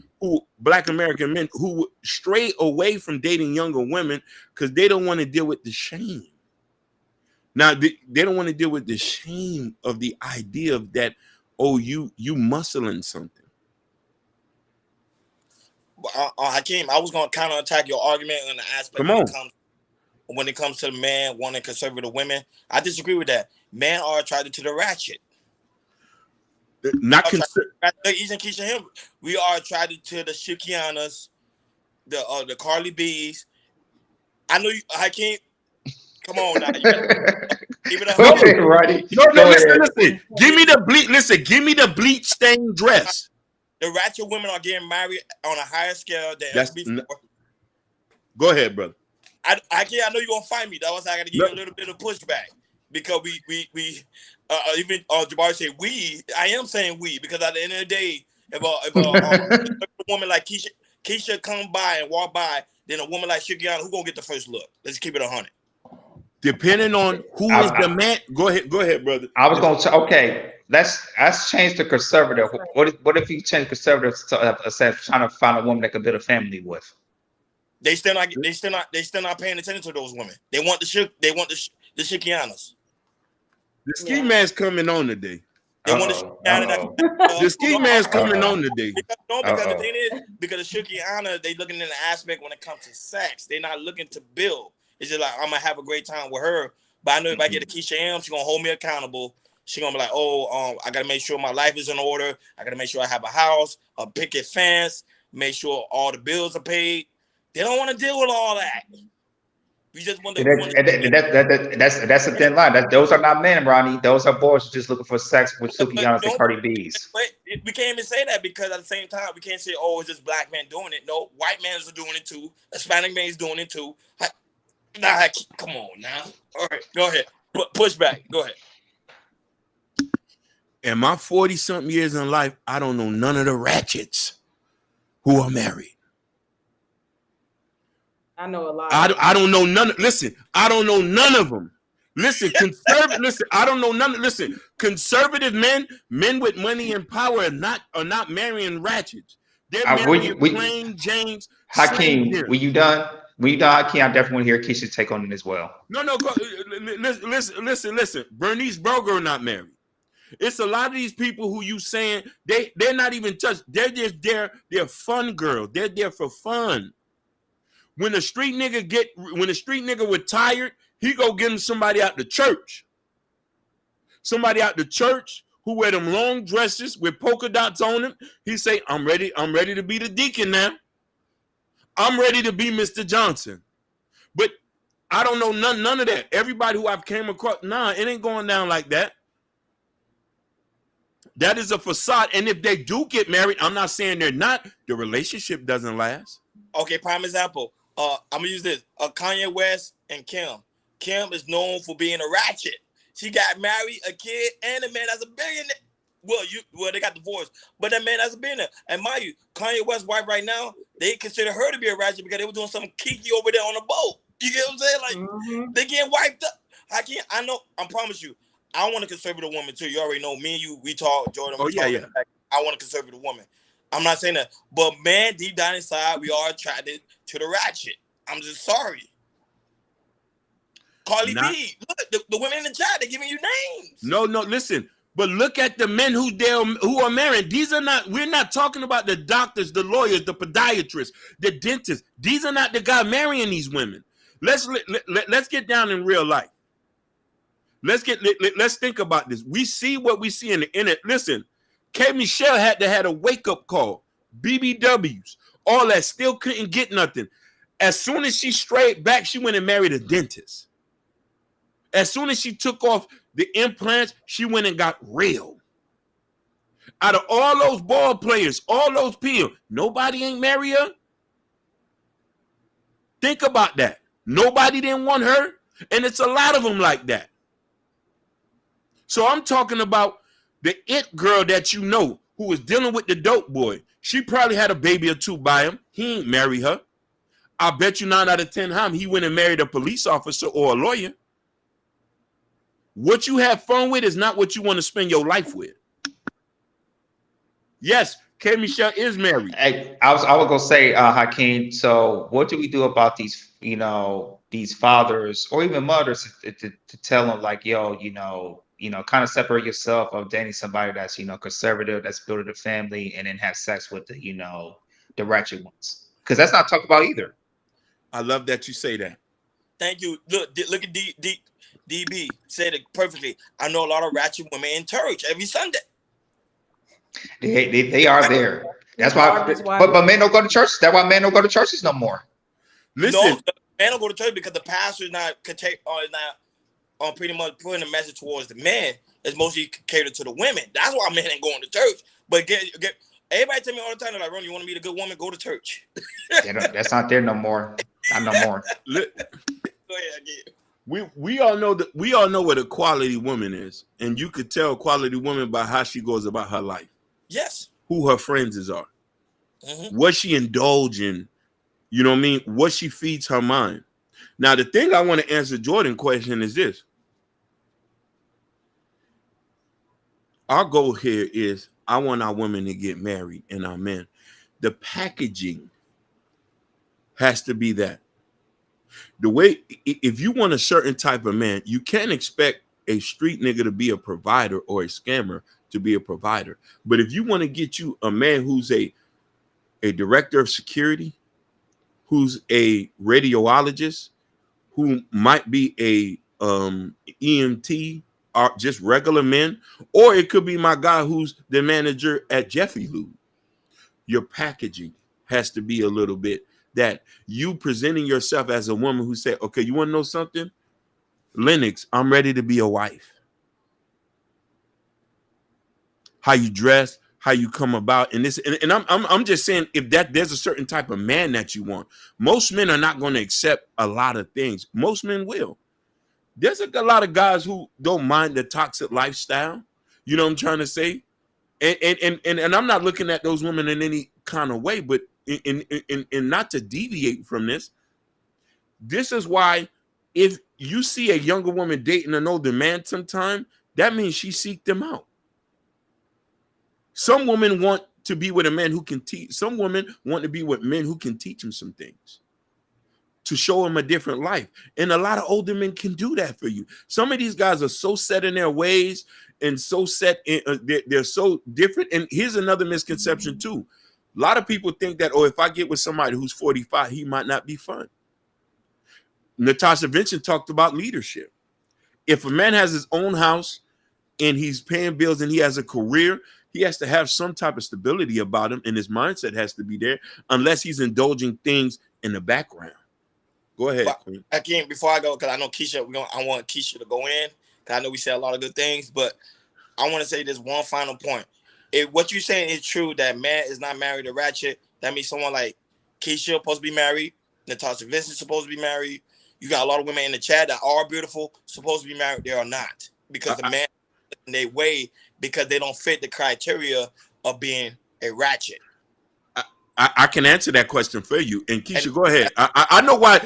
Black American men who stray away from dating younger women because they don't want to deal with the shame. Now, they don't want to deal with the shame of the idea of that, oh, you muscling something. Hakeem, I was gonna counter attack your argument on the aspect Come on. when it comes to the man wanting conservative women. I disagree with that. Men are attracted to the ratchet. Not Even Keisha him. We are attracted to the Shikianas, the Carly B's. I know you, Hakeem. Come on now. Go ahead, Roddy. No, listen. Give me the bleach. Listen, give me the bleach stained dress. The ratchet women are getting married on a higher scale than ever before. Go ahead, brother. I know you're gonna find me. That was I gotta give you a little bit of pushback because we even Jabari said we. I am saying we because at the end of the day, if a woman like Keisha come by and walk by, then a woman like Shikiana, who gonna get the first look? Let's keep it 100. Depending on who is the man. Go ahead, brother. I was going to okay. Let's change the conservative. What if you change conservative to trying to find a woman that can build a family with? They still not paying attention to those women. They want the Shikianas. The ski man's coming on today. They want the ski man's coming on today. Because the thing is, because the Shikiana, they looking in the aspect when it comes to sex. They're not looking to build. It's just like I'm gonna have a great time with her. But I know if I get a Keisha M, she's gonna hold me accountable. She's gonna be like, I gotta make sure my life is in order. I gotta make sure I have a house, a picket fence, make sure all the bills are paid. They don't want to deal with all that. We just want to. That's a thin line. Those are not men, Ronnie. Those are boys just looking for sex with Sukiyanas and Cardi B's. But we can't even say that because at the same time, we can't say, it's just black men doing it. No, white men are doing it too. Hispanic men is doing it too. Nah, come on now. All right, go ahead. Push back. Go ahead. In my 40-something years in life, I don't know none of the ratchets who are married. I know a lot. I don't know none. Listen, I don't know none of them. Listen, conservative. Listen, I don't know none. Listen, conservative men with money and power are not marrying ratchets. They're marrying plain James. Hakeem, were you done? When you done, Hakeem, I definitely want to hear Keisha's take on it as well. No, go, listen. Bernice Burger not married. It's a lot of these people who you saying they're not even touched. They're just there. They're fun girls. They're there for fun. When the street nigga retired, he go get him somebody out the church. Somebody out the church who wear them long dresses with polka dots on them. He say, I'm ready to be the deacon now. I'm ready to be Mr. Johnson. But I don't know none of that. Everybody who I've came across, it ain't going down like that. That is a facade. And if they do get married, I'm not saying they're not. The relationship doesn't last. Okay, prime example. I'm gonna use this. Kanye West and Kim. Kim is known for being a ratchet. She got married, a kid, and a man that's a billionaire. Well, they got divorced, but that man that's a billionaire. And mind you, Kanye West's wife right now, they consider her to be a ratchet because they were doing something kiki over there on the boat. You get what I'm saying? Like they getting wiped up. I promise you, I want a conservative woman too. You already know me and you. We talk, Jordan. I want a conservative woman. I'm not saying that, but man, deep down inside, we are attracted to the ratchet. I'm just sorry. Carly B, look, the women in the chat, they're giving you names. No, listen. But look at the men who are married. We're not talking about the doctors, the lawyers, the podiatrists, the dentists. These are not the guys marrying these women. Let's get down in real life. Let's think about this. We see what we see in the internet. Listen, K. Michelle had to have a wake-up call. BBWs, all that, still couldn't get nothing. As soon as she strayed back, she went and married a dentist. As soon as she took off the implants, she went and got real. Out of all those ball players, all those people, nobody ain't marry her. Think about that. Nobody didn't want her, and it's a lot of them like that. So I'm talking about the it girl that you know who was dealing with the dope boy. She probably had a baby or two by him. He ain't marry her. I bet you 9 out of 10 times he went and married a police officer or a lawyer. What you have fun with is not what you want to spend your life with. Yes, K. Michelle is married. Hey, I was gonna say, Hakeem. So, what do we do about these, these fathers or even mothers to tell them like, yo, kind of separate yourself of dating somebody that's, conservative, that's building a family, and then have sex with the, the ratchet ones, because that's not talked about either. I love that you say that. Thank you. Look at DB said it perfectly. I know a lot of ratchet women in church every Sunday. They are there. That's why. Regardless why But men don't go to churches. That's why men don't go to churches no more. Listen, No, the man don't go to church because the pastor is not pretty much putting a message towards the men. It's mostly catered to the women. That's why men ain't going to church. But get everybody tell me all the time, they're like, Ron, you want to meet a good woman? Go to church. That's not there no more. Not no more. Go ahead, again. we all know that we all know what a quality woman is, and you could tell a quality woman by how she goes about her life. Yes. Who her friends are. What she indulge in. You know what I mean? What she feeds her mind. Now, the thing I want to answer Jordan's question is this. Our goal here is I want our women to get married and our men. The packaging has to be that. The way, if you want a certain type of man, you can't expect a street nigga to be a provider or a scammer to be a provider. But if you want to get you a man who's a director of security, who's a radiologist, who might be a EMT, or just regular men, or it could be my guy who's the manager at Jeffy Lube. Your packaging has to be a little bit that you presenting yourself as a woman who said, okay, you want to know something? Lennox, I'm ready to be a wife. How you dress, how you come about, and this, and I'm just saying, if there's a certain type of man that you want. Most men are not going to accept a lot of things. Most men will. There's a lot of guys who don't mind the toxic lifestyle. You know what I'm trying to say? And I'm not looking at those women in any kind of way, but in not to deviate from this. This is why if you see a younger woman dating an older man sometime, that means she seeked them out. Some women want to be with a man who can teach. Some women want to be with men who can teach them some things, to show him a different life. And a lot of older men can do that for you. Some of these guys are so set in their ways and so set in, they're so different. And here's another misconception too. A lot of people think that, oh, if I get with somebody who's 45, he might not be fun. Natasha Vincent talked about leadership. If a man has his own house and he's paying bills and he has a career, he has to have some type of stability about him, and his mindset has to be there, unless he's indulging things in the background. Go ahead, Queen. Again, before I go, because I know Keisha, I want Keisha to go in, because I know we said a lot of good things, but I want to say this one final point. If what you're saying is true, that man is not married to ratchet, that means someone like Keisha supposed to be married, Natasha Vincent supposed to be married. You got a lot of women in the chat that are beautiful, supposed to be married, they are not. Because the man in their way, because they don't fit the criteria of being a ratchet. I can answer that question for you. And Keisha, go ahead. I know why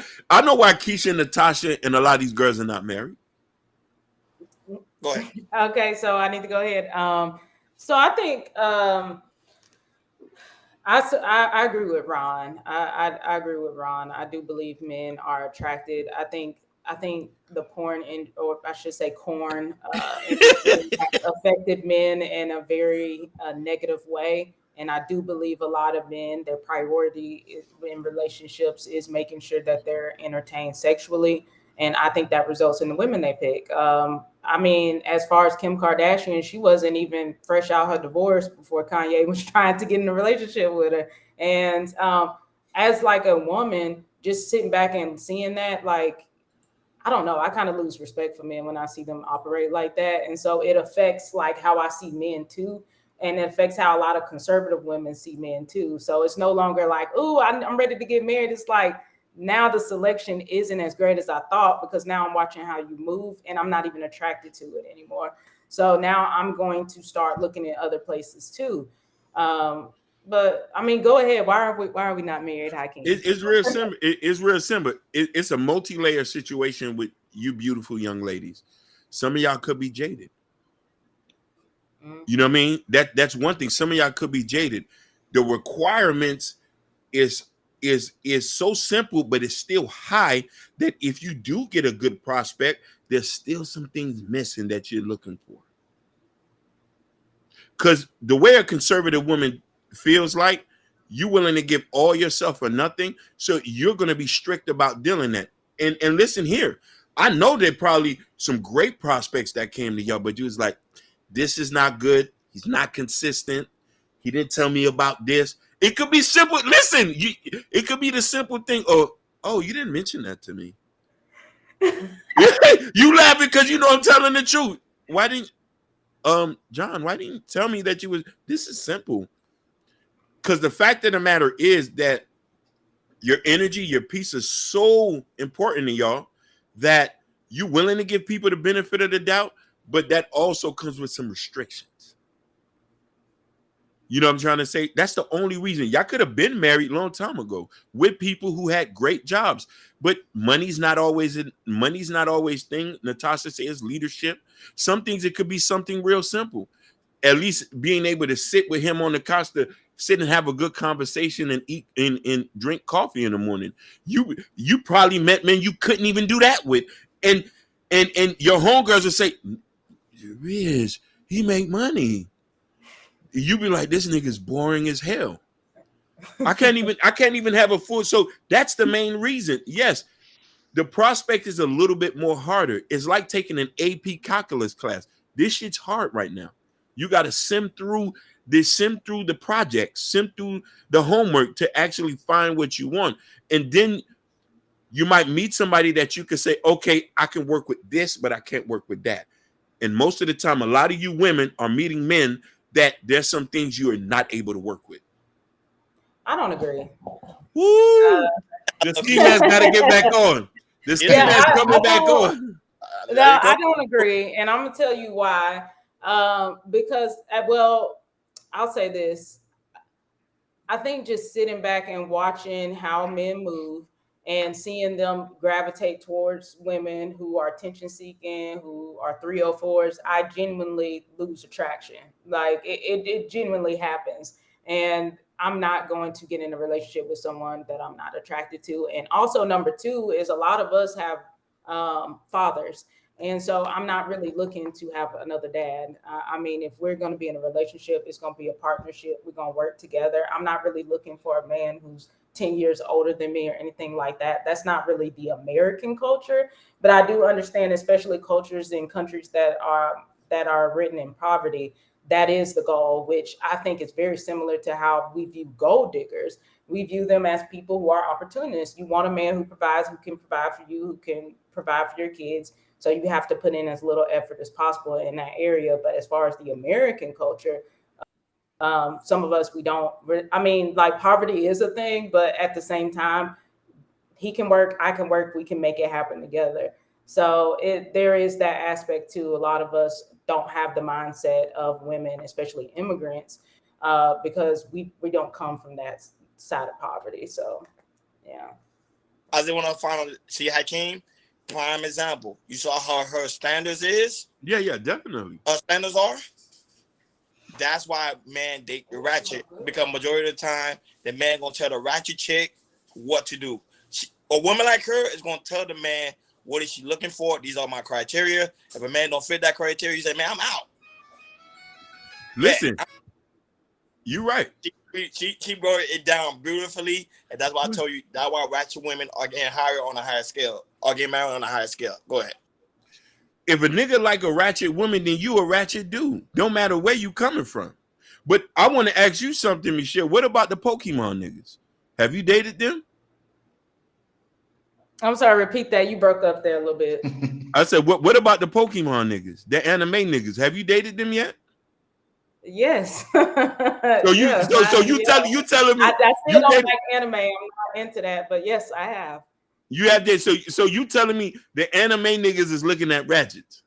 Keisha and Natasha and a lot of these girls are not married. Go ahead. Okay, so I need to go ahead. So I think I agree with Ron. I agree with Ron. I do believe men are attracted. I think the porn, or I should say corn, affected men in a very negative way. And I do believe a lot of men, their priority in relationships is making sure that they're entertained sexually. And I think that results in the women they pick. I mean, as far as Kim Kardashian, she wasn't even fresh out her divorce before Kanye was trying to get in a relationship with her. And as like a woman, just sitting back and seeing that, like, I don't know, I kind of lose respect for men when I see them operate like that. And so it affects like how I see men too. And it affects how a lot of conservative women see men too. So it's no longer like, oh, I'm ready to get married. It's like, now the selection isn't as great as I thought, because now I'm watching how you move and I'm not even attracted to it anymore. So now I'm going to start looking at other places too. But I mean, go ahead. Why are we not married? It's real simple. It's real simple. It's a multi-layer situation with you beautiful young ladies. Some of y'all could be jaded. You know what I mean? That's one thing. Some of y'all could be jaded. The requirements is so simple, but it's still high, that if you do get a good prospect, there's still some things missing that you're looking for. Because the way a conservative woman feels like, You willing to give all yourself for nothing, so you're going to be strict about dealing that. And listen here, I know there probably some great prospects that came to y'all, but you was like, this is not good. He's not consistent. He didn't tell me about this. It could be simple. Listen, it could be the simple thing. Oh, you didn't mention that to me. You laughing because you know I'm telling the truth. Why didn't John, why didn't you tell me that you was this is simple? Because the fact of the matter is that your energy, your peace is so important to y'all that you willing to give people the benefit of the doubt, but that also comes with some restrictions. You know what I'm trying to say? That's the only reason. Y'all could have been married a long time ago with people who had great jobs, but money's not always thing. Natasha says leadership. Some things it could be something real simple. At least being able to sit with him on the couch to sit and have a good conversation and eat and drink coffee in the morning. You probably met men you couldn't even do that with. And your homegirls will say, Riz, he make money. You be like, this nigga's boring as hell. I can't even have a full. So that's the main reason. Yes, the prospect is a little bit more harder. It's like taking an AP calculus class. This shit's hard right now. You got to sim through the project, sim through the homework to actually find what you want. And then you might meet somebody that you can say, okay, I can work with this, but I can't work with that. And most of the time, a lot of you women are meeting men that there's some things you are not able to work with. I don't agree. Woo! The ski mask got to get back on. The ski mask coming back on. No, I don't agree, and I'm gonna tell you why. Because, well, I'll say this. I think just sitting back and watching how men move and seeing them gravitate towards women who are attention seeking, who are 304s, I genuinely lose attraction. Like it genuinely happens. And I'm not going to get in a relationship with someone that I'm not attracted to. And also, number two is a lot of us have fathers. And so I'm not really looking to have another dad. I mean, if we're going to be in a relationship, it's going to be a partnership. We're going to work together. I'm not really looking for a man who's 10 years older than me or anything like that. That's not really the American culture. But I do understand, especially cultures in countries that are written in poverty, that is the goal, which I think is very similar to how we view gold diggers. We view them as people who are opportunists. You want a man who provides, who can provide for you, who can provide for your kids. So you have to put in as little effort as possible in that area. But as far as the American culture, some of us, we don't, I mean, like poverty is a thing, but at the same time, he can work, I can work, we can make it happen together. So there is that aspect too. A lot of us don't have the mindset of women, especially immigrants, because we don't come from that side of poverty. So, yeah. I just want to find out, see Hakeem, prime example. You saw how her standards is? Yeah, definitely. Her standards are? That's why man date the ratchet, because majority of the time, the man gonna tell the ratchet chick what to do. A woman like her is gonna tell the man what is she looking for. These are my criteria. If a man don't fit that criteria, you say, man, I'm out. Listen, you're right. She wrote it down beautifully, and that's why I told you that's why ratchet women are getting higher on a higher scale, or getting married on a higher scale. Go ahead. If a nigga like a ratchet woman, then you a ratchet dude. Don't matter where you coming from. But I want to ask you something, Michelle. What about the Pokemon niggas? Have you dated them? I'm sorry, repeat that. You broke up there a little bit. I said, what about the Pokemon niggas? The anime niggas. Have you dated them yet? Yes. So you telling me I still don't like anime. I'm not into that, but yes, I have. You have this. So you telling me the anime niggas is looking at ratchets?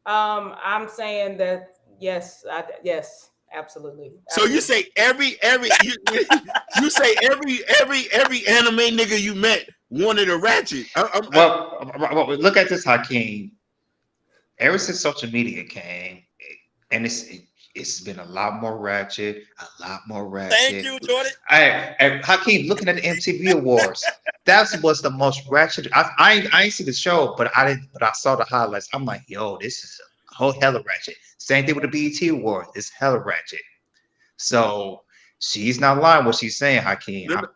I'm saying that yes, yes, absolutely. So you say every you say every anime nigga you met wanted a ratchet. Well, look at this, Hakeem. Ever since social media came, and it's been a lot more ratchet, Thank you, Jordan. Hakeem, looking at the MTV Awards, that was the most ratchet. I ain't see the show, but I saw the highlights. I'm like, yo, this is a whole hella ratchet. Same thing with the BET Awards, it's hella ratchet. So She's not lying what she's saying, Hakeem. No, no,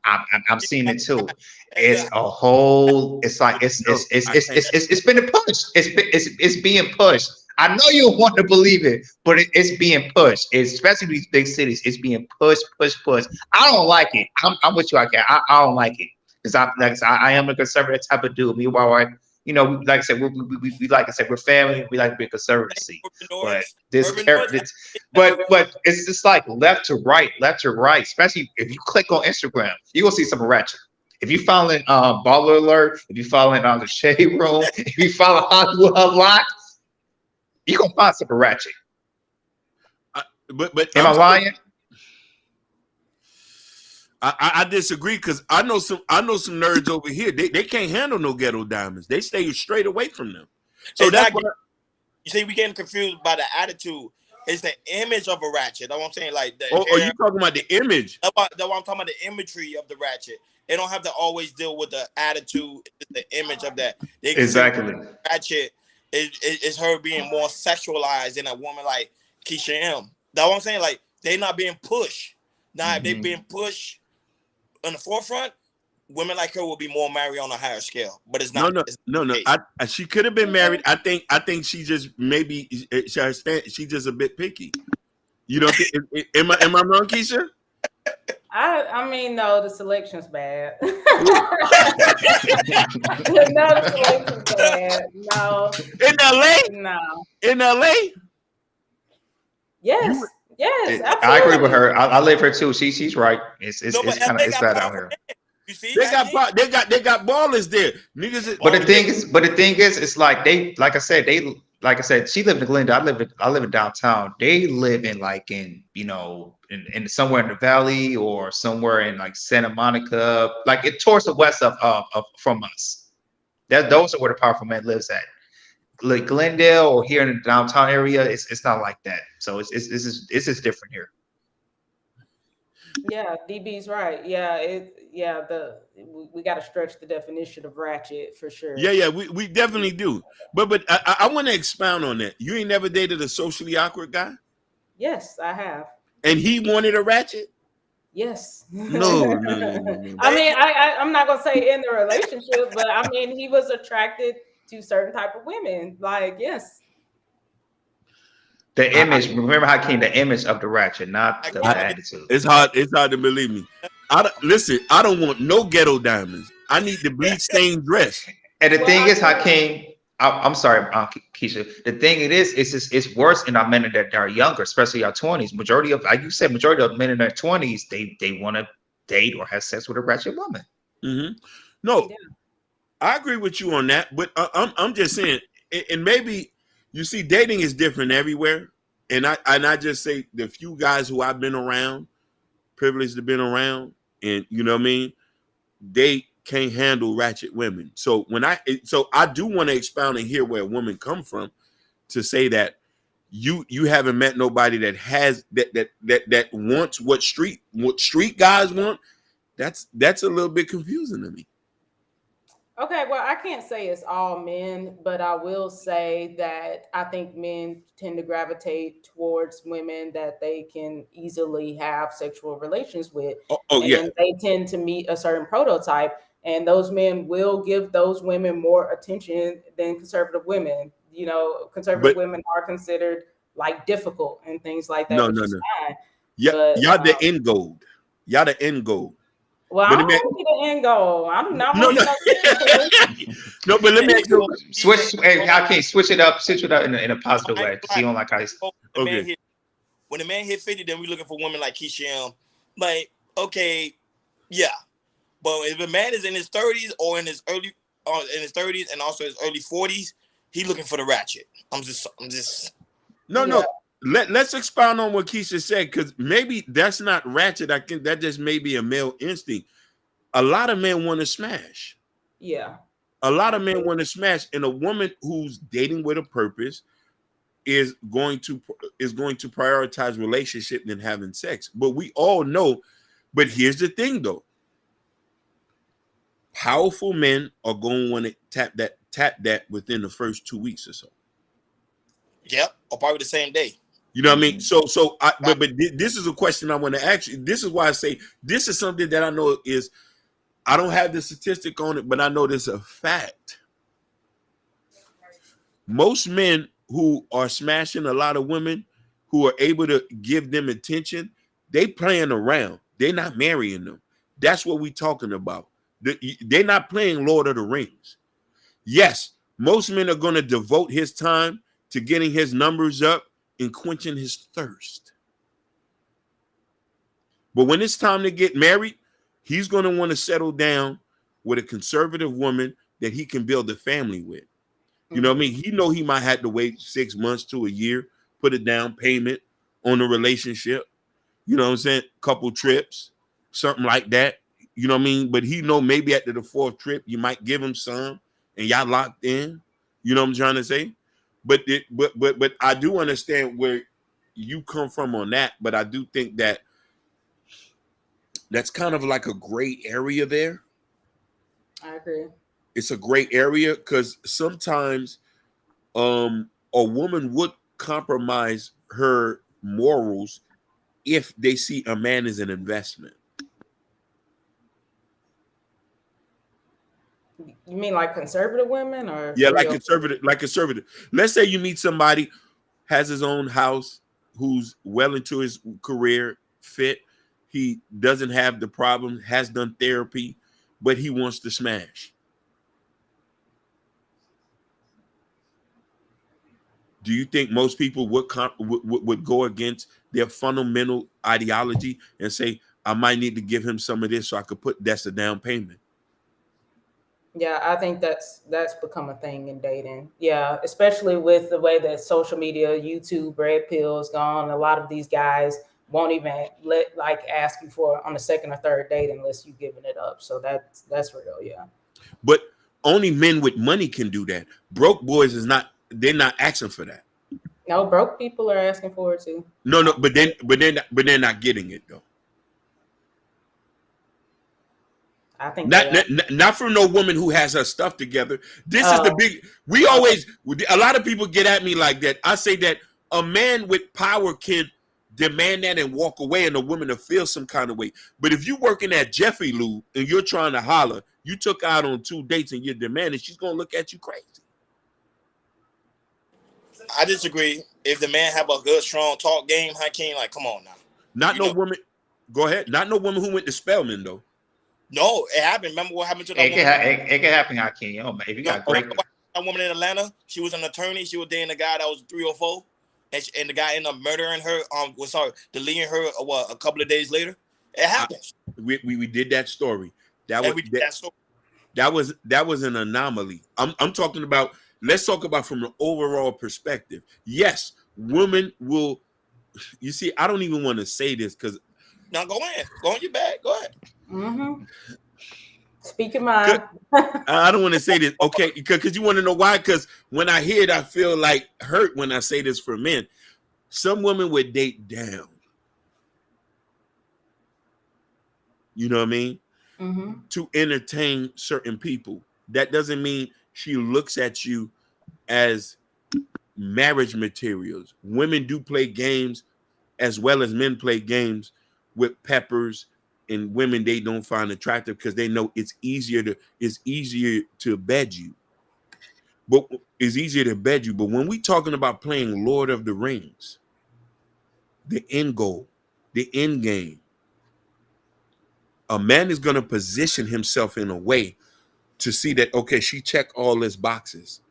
I'm seeing it too. Hey, It's look, a whole. It's like no, I can't. it's been pushed. It's being pushed. I know you don't want to believe it, but it's being pushed. Especially these big cities, it's being pushed. I don't like it. I'm with you. I don't like it because I am a conservative type of dude. Meanwhile, like I said, we like I said, we're family. We like to be conservative. urban But Nords, this urban character, Nords, but it's just like left to right. Especially if you click on Instagram, you will see some ratchet. If you following Baller Alert, if you following on the Shade Room, if you follow Hollywood Unlocked, you gonna find some ratchet. But Am I lying? I disagree because I know some nerds over here. They can't handle no ghetto diamonds. They stay straight away from them. So that's exactly. why You see, we getting confused by the attitude. It's the image of a ratchet. That's what I'm saying. Like the Oh, hair, you talking about the image? that's what I'm talking about. The imagery of the ratchet. They don't have to always deal with the attitude, the image of that. They consider Exactly. ratchet is her being more sexualized than a woman like Keisha M. That's what I'm saying. Like they not being pushed. Now if they being pushed on the forefront, women like her will be more married on a higher scale. But it's not. No. She could have been married. I think she just maybe she's just a bit picky. You don't think? Am I wrong, Keisha? I mean, no, the selection's bad. No, the selection's bad. No. In LA? No. In LA? Yes. Yes, absolutely. I agree with her. I live here too. She's right. It's kind of bad out here. You see, they got ballers there. Niggas. But the thing is, it's like like I said, she lived in Glendale. I live in downtown. They live in in somewhere in the valley or somewhere in like Santa Monica, like it towards the west of from us. Those are where the powerful man lives at. Like Glendale or here in the downtown area, it's not like that. So it's just different here. Yeah, DB's right. We got to stretch the definition of ratchet for sure. Yeah, we definitely do. But I want to expound on that. You ain't never dated a socially awkward guy? Yes, I have. And he wanted a ratchet? Yes. No. I mean, I'm not gonna say in the relationship, but I mean, he was attracted to certain type of women. Like, yes. The image. Remember how came the image of the ratchet, not the attitude. It's hard to believe me. I don't want no ghetto diamonds. I need the bleach stained dress. And the thing is, Hakeem, I'm sorry, Keisha. The thing it's worse in our men that are younger, especially our 20s. Majority of, like you said, majority of men in their 20s, they want to date or have sex with a ratchet woman. Mm-hmm. No, yeah. I agree with you on that, but I'm just saying, and maybe you see, dating is different everywhere, and I just say the few guys who I've been around, privileged to been around, and you know what I mean, they can't handle ratchet women. So I do want to expound and hear where a woman come from to say that you haven't met nobody that has that wants what street guys want. That's a little bit confusing to me. Okay, well, I can't say it's all men, but I will say that I think men tend to gravitate towards women that they can easily have sexual relations with. And they tend to meet a certain prototype, and those men will give those women more attention than conservative women. You know, conservative women are considered like difficult and things like that. No. Fine. Yeah, but, y'all the end goal. Y'all the end goal. Well, I don't want to be the end goal. I do not want to No, but let me ask you. Switch. Hey, I can't switch it up in a positive way. You don't like how he's okay. When the man hit 50, then we're looking for women like Keisha M. Like, okay, yeah. But if a man is in his 30s or in his 30s and also his early 40s, he's looking for the ratchet. I'm just. No. Let's expound on what Keisha said, because maybe that's not ratchet. I think that just may be a male instinct. A lot of men want to smash. Yeah. A lot of men want to smash, and a woman who's dating with a purpose is going to prioritize relationship than having sex. But we all know. But here's the thing, though. Powerful men are going to want to tap that within the first 2 weeks or so. Yep, or probably the same day. You know what I mean? This is a question I want to ask you. This is why I say this is something that I know is, I don't have the statistic on it, but I know there's a fact. Most men who are smashing a lot of women, who are able to give them attention, they playing around. They're not marrying them. That's what we're talking about. They're not playing Lord of the Rings. Yes, most men are going to devote his time to getting his numbers up and quenching his thirst. But when it's time to get married, he's going to want to settle down with a conservative woman that he can build a family with. You know what I mean? He know he might have to wait 6 months to a year, put a down payment on a relationship. You know what I'm saying? Couple trips, something like that. You know what I mean? But he know maybe after the 4th trip, you might give him some and y'all locked in. You know what I'm trying to say? But I do understand where you come from on that. But I do think that that's kind of like a gray area there. I agree. It's a gray area because sometimes a woman would compromise her morals if they see a man as an investment. You mean like conservative women, or yeah, like conservative. Let's say you meet somebody, has his own house, who's well into his career, fit. He doesn't have the problem, has done therapy, but he wants to smash. Do you think most people would go against their fundamental ideology and say, I might need to give him some of this so I could that's a down payment? Yeah, I think that's become a thing in dating. Yeah, especially with the way that social media, YouTube, red pills gone. A lot of these guys won't even ask you for on the 2nd or 3rd date unless you're giving it up. So that's real, yeah. But only men with money can do that. Broke boys they're not asking for that. No, broke people are asking for it too. No, but they're not getting it though. I think not from no woman who has her stuff together. This is the big. A lot of people get at me like that. I say that a man with power can demand that and walk away, and a woman to feel some kind of way. But if you're working at Jeffrey Lube and you're trying to holler, you took out on 2 dates and you're demanding, she's gonna look at you crazy. I disagree. If the man have a good, strong talk game, Hakeem, like, come on now. Not no woman. Go ahead. Not no woman who went to Spelman though. No, it happened. Remember what happened to that woman? It can happen, Hakeem. Oh, man, if you got great. That woman in Atlanta, she was an attorney. She was dating a guy that was 3 or 4, and the guy ended up murdering her. Deleting her. A couple of days later, it happens. We did that story. That was an anomaly. I'm talking about. Let's talk about from an overall perspective. Yes, women will. You see, I don't even want to say this because. Now go on your bag. Go ahead. Mm-hmm. Speak your mind. I don't want to say this, okay? Because you want to know why? Because when I hear it, I feel like hurt when I say this for men. Some women would date down. You know what I mean? Mm-hmm. To entertain certain people. That doesn't mean she looks at you as marriage materials. Women do play games as well as men play games with peppers and women they don't find attractive because they know it's easier to bed you. But it's easier to bed you. But when we talking about playing Lord of the Rings, the end goal, the end game, a man is going to position himself in a way to see that, okay, she checked all his boxes.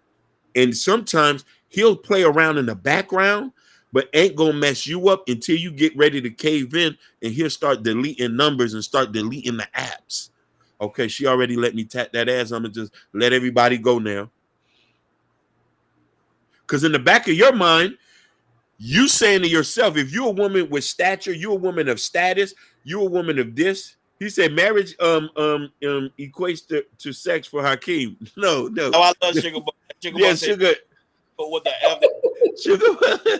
And sometimes he'll play around in the background, but ain't gonna mess you up until you get ready to cave in, and he'll start deleting numbers and start deleting the apps. Okay, she already let me tap that ass. I'm gonna just let everybody go now. Because in the back of your mind, you saying to yourself, if you're a woman with stature, you're a woman of status, you're a woman of this. He said marriage equates to sex for Hakeem. No. Oh, I love sugar. Yeah, sugar. But what the F?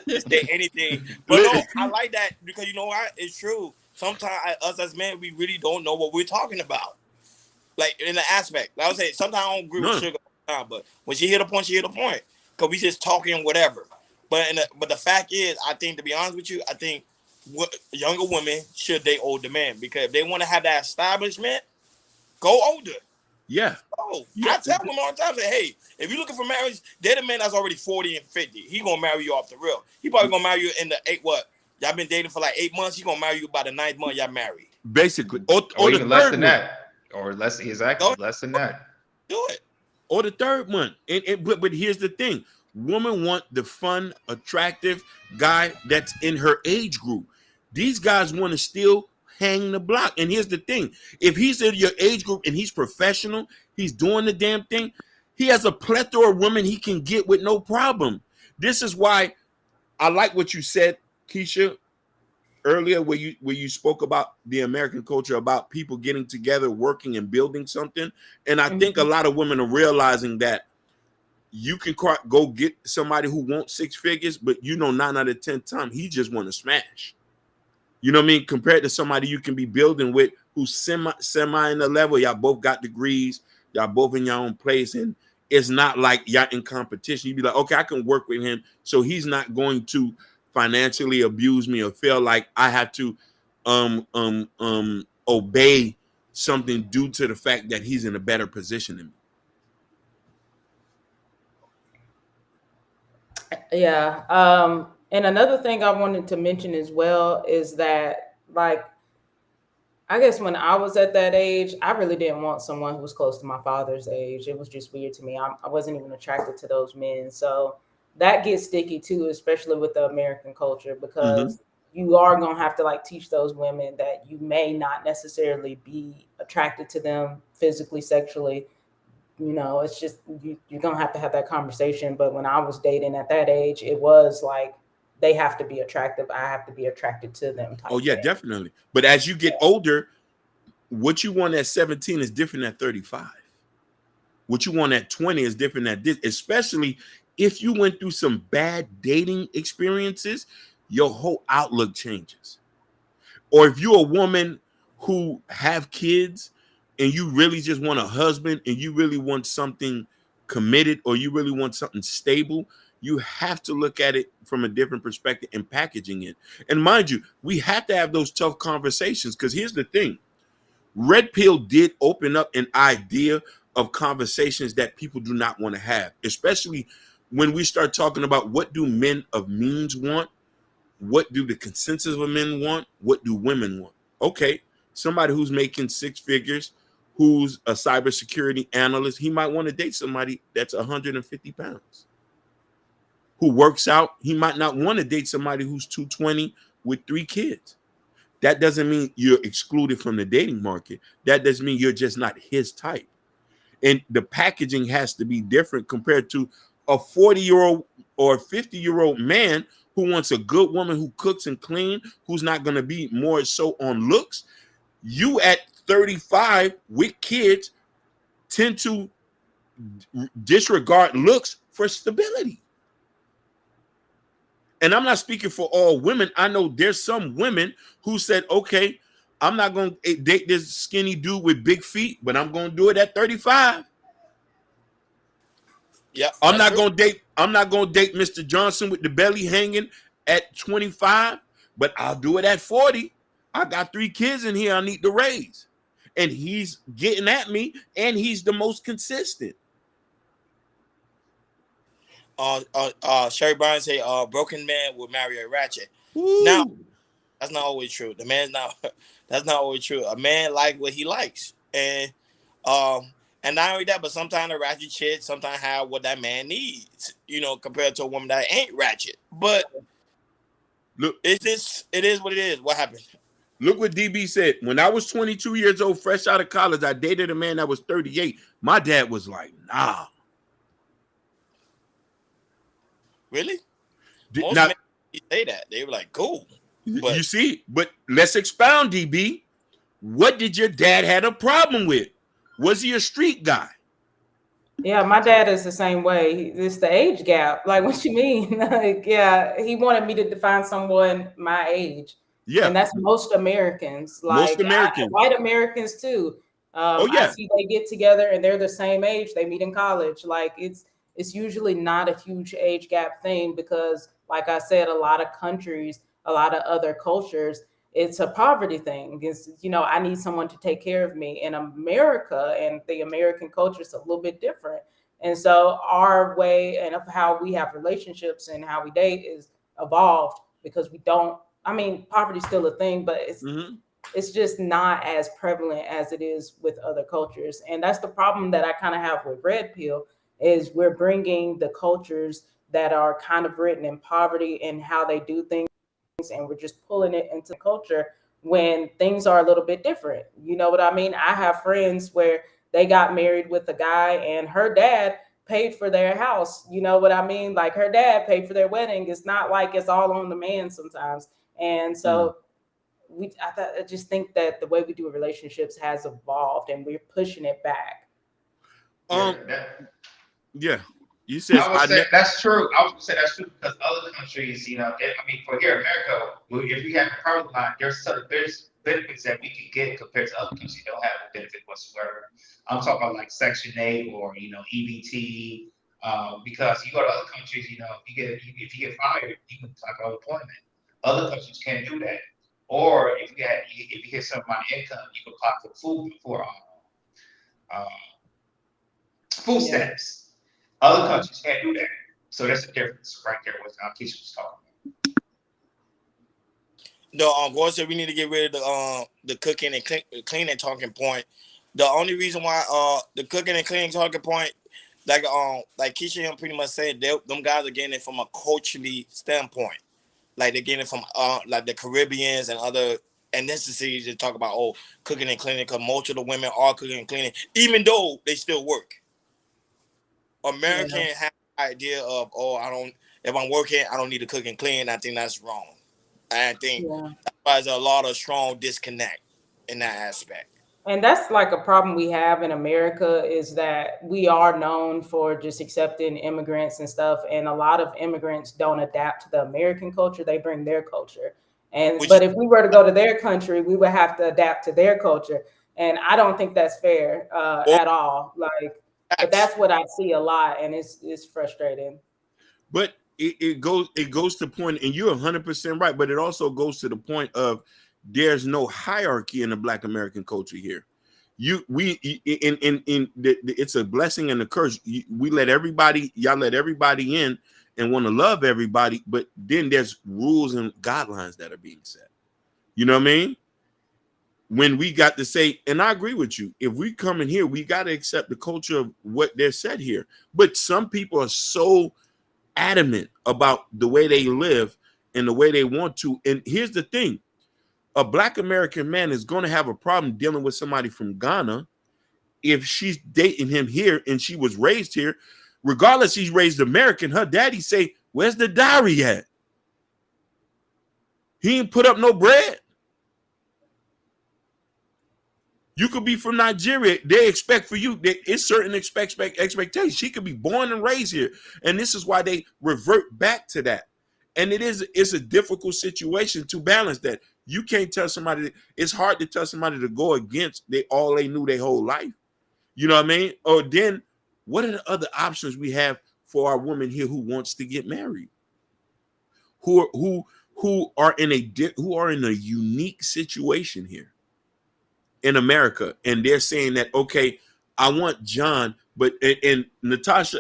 Just say anything. But no, I like that because you know what? It's true. Sometimes us as men, we really don't know what we're talking about. Like in the aspect. Like I would say, sometimes I don't agree with sugar all the time, but when she hit a point, she hit a point. Because we just talking whatever. But the fact is, I think, to be honest with you, I think younger women should date older men, because if they want to have that establishment, go older. Yeah. Oh, Yeah. I tell women all the time, say, hey, if you're looking for marriage, date a man that's already 40 and 50. He gonna marry you off the real. He probably gonna marry you in the y'all been dating for like 8 months. He gonna marry you by the 9th month y'all married. Basically, or the even less third than one. that, or less, exactly, less than that. Do it. Or the third one. But here's the thing: women want the fun, attractive guy that's in her age group. These guys want to still hang the block. And here's the thing: if he's in your age group and he's professional, he's doing the damn thing, he has a plethora of women he can get with no problem. This is why I like what you said, Keisha, earlier, where you spoke about the American culture, about people getting together, working and building something. And I think a lot of women are realizing that you can go get somebody who wants 6 figures, but 9 out of 10 times he just want to smash. You know what I mean? Compared to somebody you can be building with who's semi in the level. Y'all both got degrees. Y'all both in your own place, and it's not like y'all in competition. You'd be like, okay, I can work with him, so he's not going to financially abuse me or feel like I have to obey something due to the fact that he's in a better position than me. Yeah. And another thing I wanted to mention as well is that, like, I guess when I was at that age, I really didn't want someone who was close to my father's age. It was just weird to me. I wasn't even attracted to those men. So that gets sticky too, especially with the American culture, because you are going to have to like teach those women that you may not necessarily be attracted to them physically, sexually. It's just you're going to have that conversation. But when I was dating at that age, it was like, they have to be attractive. I have to be attracted to them. Oh yeah, definitely. But as you get older, what you want at 17 is different at 35. What you want at 20 is different at this, especially if you went through some bad dating experiences, your whole outlook changes. Or if you're a woman who have kids and you really just want a husband and you really want something committed, or you really want something stable, you have to look at it from a different perspective and packaging it. And mind you, we have to have those tough conversations, because here's the thing. Red Pill did open up an idea of conversations that people do not want to have, especially when we start talking about what do men of means want, what do the consensus of men want, what do women want. Okay, somebody who's making 6 figures, who's a cybersecurity analyst, he might want to date somebody that's 150 pounds. Who works out, he might not want to date somebody who's 220 with 3 kids. That doesn't mean you're excluded from the dating market. That doesn't mean you're just not his type. And the packaging has to be different compared to a 40-year-old or 50-year-old man who wants a good woman who cooks and clean, who's not going to be more so on looks. You at 35 with kids tend to disregard looks for stability. And I'm not speaking for all women. I know there's some women who said, okay, I'm not going to date this skinny dude with big feet, but I'm going to do it at 35. Yeah. I'm not going to date Mr. Johnson with the belly hanging at 25, but I'll do it at 40. I got 3 kids in here I need to raise. And he's getting at me, and he's the most consistent. Sherry Bryan say, broken man will marry a ratchet. Ooh. Now, that's not always true. That's not always true. A man like what he likes. And not only that, but sometimes a ratchet chick sometimes have what that man needs, compared to a woman that ain't ratchet. But look, it is what it is. What happened? Look what DB said. When I was 22 years old, fresh out of college, I dated a man that was 38. My dad was like, nah. Really? Most men say that. They were like, cool. But, you see, but let's expound, DB. What did your dad have a problem with? Was he a street guy? Yeah, my dad is the same way. It's the age gap. Like, what you mean? Like, yeah, he wanted me to find someone my age. Yeah. And that's most Americans. Like, most Americans. White Americans, too. I see they get together and they're the same age. They meet in college. Like, it's usually not a huge age gap thing, because like I said, a lot of countries, a lot of other cultures, it's a poverty thing. It's, I need someone to take care of me. In America and the American culture is a little bit different. And so our way and of how we have relationships and how we date is evolved because we don't, I mean, poverty's still a thing, but it's just not as prevalent as it is with other cultures. And that's the problem that I kind of have with Red Pill is we're bringing the cultures that are kind of written in poverty and how they do things, and we're just pulling it into culture when things are a little bit different. You know what I mean? I have friends where they got married with a guy and her dad paid for their house. You know what I mean? Like her dad paid for their wedding. It's not like it's all on the man sometimes. And so I just think that the way we do relationships has evolved and we're pushing it back. Yeah. You said I would say that's true. I would say that's true because other countries, for here in America, if we have a power line, there's benefits that we can get compared to other countries that don't have a benefit whatsoever. I'm talking about like Section 8 or EBT, because you go to other countries, if you get fired, you can apply for unemployment. Other countries can't do that. Or if you get some amount of income, you can apply for food stamps. Other countries can't do that. So that's the difference right there with Keisha was talking about. No, Gordon said we need to get rid of the cooking and cleaning talking point. The only reason why the cooking and cleaning talking point, like Keisha pretty much said, them guys are getting it from a culturally standpoint. Like they're getting it from like the Caribbeans and other ethnicities to talk about cooking and cleaning, because most of the women are cooking and cleaning, even though they still work. American have the idea of if I'm working, I don't need to cook and clean. I think that's wrong. I think there's a lot of strong disconnect in that aspect. And that's like a problem we have in America is that we are known for just accepting immigrants and stuff. And a lot of immigrants don't adapt to the American culture. They bring their culture. But if we were to go to their country, we would have to adapt to their culture. And I don't think that's fair at all. But that's what I see a lot. And it's frustrating. But it goes to point, and you're 100% right, but it also goes to the point of there's no hierarchy in the Black American culture here. It's a blessing and a curse. Y'all let everybody in and want to love everybody, but then there's rules and guidelines that are being set. You know what I mean? When we got to say, and I agree with you, if we come in here, we got to accept the culture of what they're said here. But some people are so adamant about the way they live and the way they want to. And here's the thing. A Black American man is going to have a problem dealing with somebody from Ghana if she's dating him here and she was raised here. Regardless, she's raised American. Her daddy say, "Where's the dowry at? He ain't put up no bread." You could be from Nigeria. They expect for you. It's certain expectations. She could be born and raised here. And this is why they revert back to that. And it's a difficult situation to balance that. You can't tell somebody, it's hard to tell somebody to go against all they knew their whole life. You know what I mean? Or then what are the other options we have for our woman here who wants to get married? Who are in a unique situation here in America, and they're saying that, okay, I want John, but and Natasha,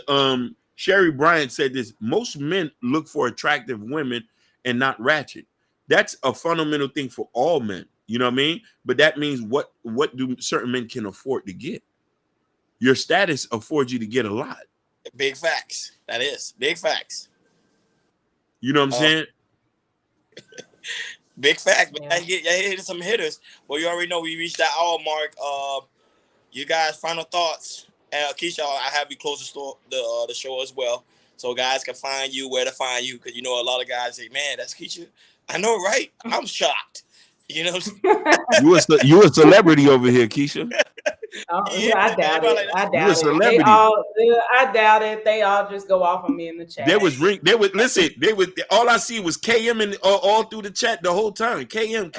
Sherry Bryant said this: most men look for attractive women and not ratchet. That's a fundamental thing for all men. You know what I mean? But that means what do certain men can afford to get? Your status affords you to get a lot. Big facts. That is big facts. You know what I'm saying? Big facts. But I hit some hitters. Well, you already know we reached that hour mark. You guys, final thoughts. Keisha, I have you close the show as well, so guys can find you where to find you, because a lot of guys say, "Man, that's Keisha." I know, right? I'm shocked. You know, you a celebrity over here, Keisha. I doubt it. I doubt you a celebrity. I doubt it. They all just go off on me in the chat. All I see was KM and all through the chat the whole time. KM.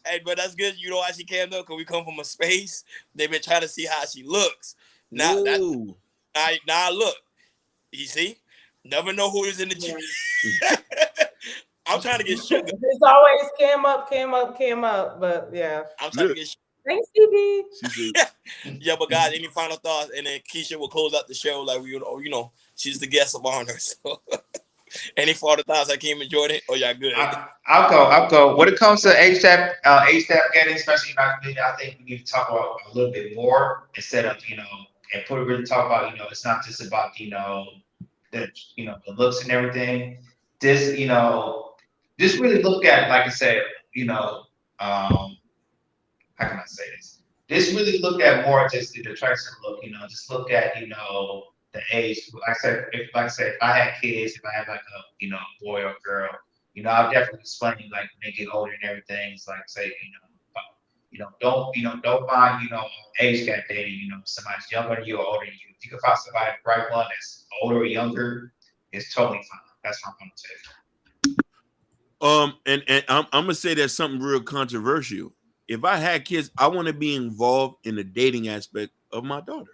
Hey, but that's good. You know why she came though? Because we come from a space. They've been trying to see how she looks. Now look. You see? Never know who is in the gym. I'm trying to get sugar. It's always cam up, but yeah. I'm trying to get sugar. Thanks, CB. Yeah, but guys, any final thoughts? And then Keisha will close out the show like she's the guest of honor. So any final thoughts? I came enjoyed it. Oh, y'all good? I'll go. When it comes to HTAP getting, especially in our community, I think we need to talk about a little bit more instead of and really talk about it's not just about the the looks and everything. This just really look at, like I said, how can I say this? Just really look at more just the attraction look, just look at, the age. Like I said, if I had kids, if I had like a boy or girl, I'll definitely explain like when they get older and everything. It's like say, don't mind, age gap dating, somebody's younger than you or older than you. If you can find somebody the right one that's older or younger, it's totally fine. That's what I'm gonna say. And I'm gonna say there's something real controversial. If I had kids, I want to be involved in the dating aspect of my daughter.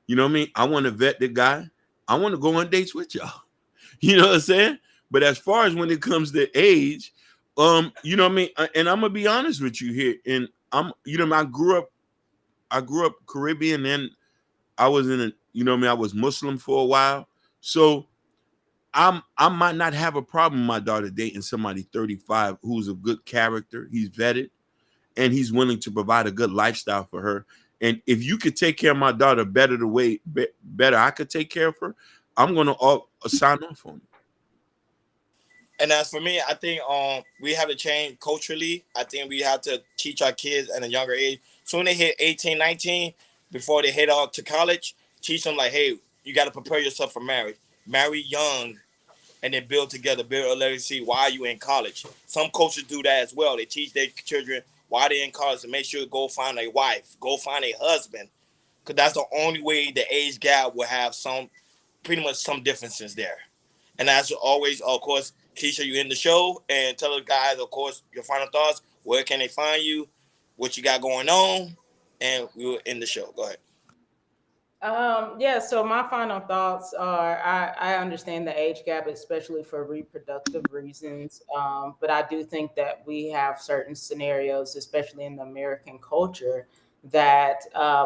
You know what I mean? I want to vet the guy. I want to go on dates with y'all. You know what I'm saying? But as far as when it comes to age, you know what I mean? And I'm gonna be honest with you here. And I grew up Caribbean, and I was I was Muslim for a while. So I might not have a problem with my daughter dating somebody 35 who's of good character, he's vetted, and he's willing to provide a good lifestyle for her. And if you could take care of my daughter better I could take care of her, I'm gonna sign off on it. And as for me, I think we have to change culturally. I think we have to teach our kids at a younger age. So when they hit 18, 19, before they head out to college, teach them like, hey, you got to prepare yourself for marriage. Marry young, and then build together, build a legacy while you're in college. Some cultures do that as well. They teach their children while they're in college to make sure to go find a wife, go find a husband, because that's the only way the age gap will have pretty much some differences there. And as always, of course, Keisha, you in the show, and tell the guys, of course, your final thoughts. Where can they find you? What you got going on? And we will end the show. Go ahead. Yeah, so my final thoughts are I understand the age gap, especially for reproductive reasons. But I do think that we have certain scenarios, especially in the American culture, that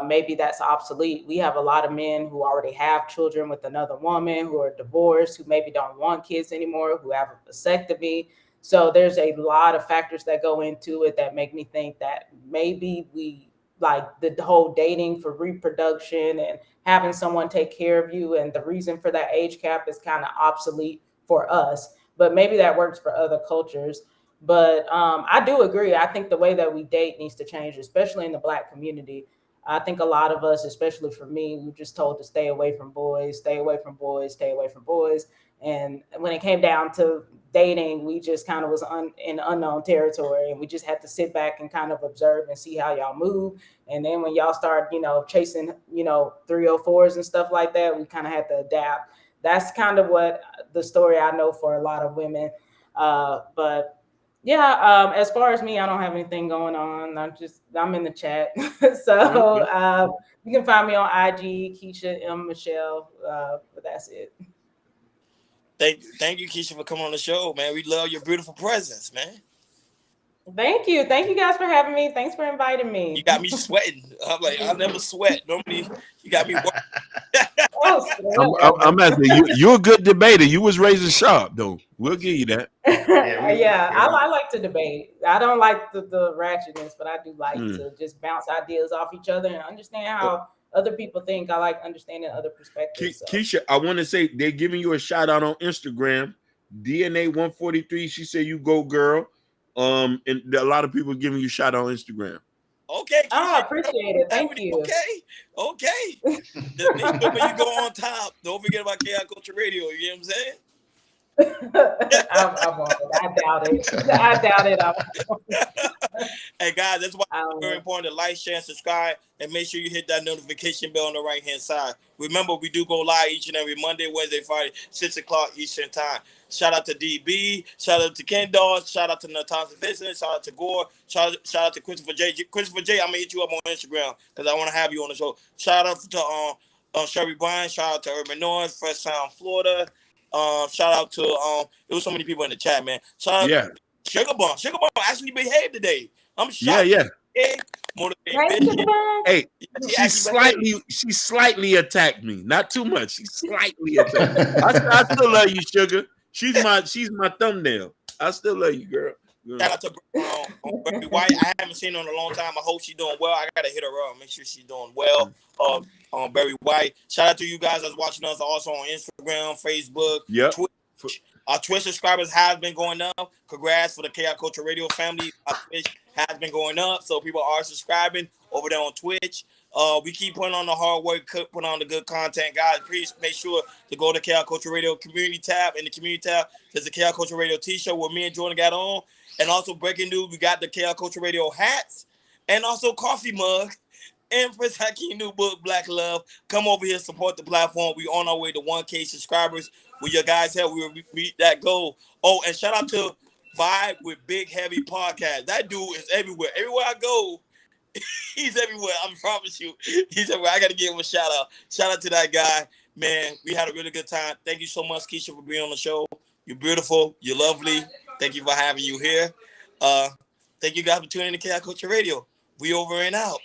maybe that's obsolete. We have a lot of men who already have children with another woman, who are divorced, who maybe don't want kids anymore, who have a vasectomy. So there's a lot of factors that go into it that make me think that maybe we like the whole dating for reproduction and having someone take care of you, and the reason for that age cap is kind of obsolete for us, but maybe that works for other cultures. But I do agree. I think the way that we date needs to change, especially in the Black community. I think a lot of us, especially for me, we were just told to stay away from boys, stay away from boys, stay away from boys. And when it came down to dating, we just kind of was in unknown territory, and we just had to sit back and kind of observe and see how y'all move. And then when y'all start, chasing, 304s and stuff like that, we kind of had to adapt. That's kind of what the story I know for a lot of women. But yeah, as far as me, I don't have anything going on. I'm in the chat. So you can find me on IG, Keisha M. Michelle, but that's it. Thank you, Keisha, for coming on the show, man. We love your beautiful presence, man. Thank you guys for having me. Thanks for inviting me. You got me sweating. I'm like, I never sweat. Normally, you got me. I'm asking you. You're a good debater. You was raised sharp, though. We'll give you that. I like to debate. I don't like the ratchetness, but I do like to just bounce ideas off each other and understand how other people think. I like understanding other perspectives. Keisha, I want to say they're giving you a shout out on Instagram. DNA 143. She said you go girl. And a lot of people giving you a shout out on Instagram. Okay. Keisha, I appreciate it. Thank you. Okay. Just make sure when you go on top, don't forget about KI Culture Radio. You know what I'm saying? I doubt it. Hey guys, that's why it's very important to like, share, and subscribe, and make sure you hit that notification bell on the right hand side. Remember, we do go live each and every Monday, Wednesday, Friday, 6 o'clock Eastern time. Shout out to DB, shout out to Ken Dawes, shout out to Natasha Vincent, shout out to Gore, shout out to Christopher J. Christopher J, I'm gonna hit you up on Instagram because I want to have you on the show. Shout out to Sherry Bryan. Shout out to Urban North, Fresh Sound, Florida. Shout out to There was so many people in the chat, man. Shout out to Sugar Bomb. Sugar Bomb actually behaved today. I'm shocked. Yeah. Hey, she slightly attacked me. Not too much. She slightly attacked me. I still love you, Sugar. She's my thumbnail. I still love you, girl. Shout out to Berry White. I haven't seen her in a long time. I hope she's doing well. I gotta hit her up, make sure she's doing well. Berry White. Shout out to you guys that's watching us also on Instagram, Facebook, Twitch. Our Twitch subscribers have been going up. Congrats for the Chaos Culture Radio family. Our Twitch has been going up, so people are subscribing over there on Twitch. We keep putting on the hard work, putting on the good content, guys. Please make sure to go to Chaos Culture Radio community tab. In the community tab, there's the Chaos Culture Radio T-shirt where me and Jordan got on. And also breaking news, we got the Chaos Culture Radio hats and also coffee mug. Empress Hakeem new book, Black Love. Come over here, support the platform. We on our way to 1K subscribers. With your guys' help, we will meet that goal. Oh, and shout out to Vibe with Big Heavy Podcast. That dude is everywhere. Everywhere I go, he's everywhere. I promise you. He's everywhere. I got to give him a shout out. Shout out to that guy. Man, we had a really good time. Thank you so much, Keisha, for being on the show. You're beautiful. You're lovely. Thank you for having you here. Thank you guys for tuning in to Chaos Culture Radio. We over and out.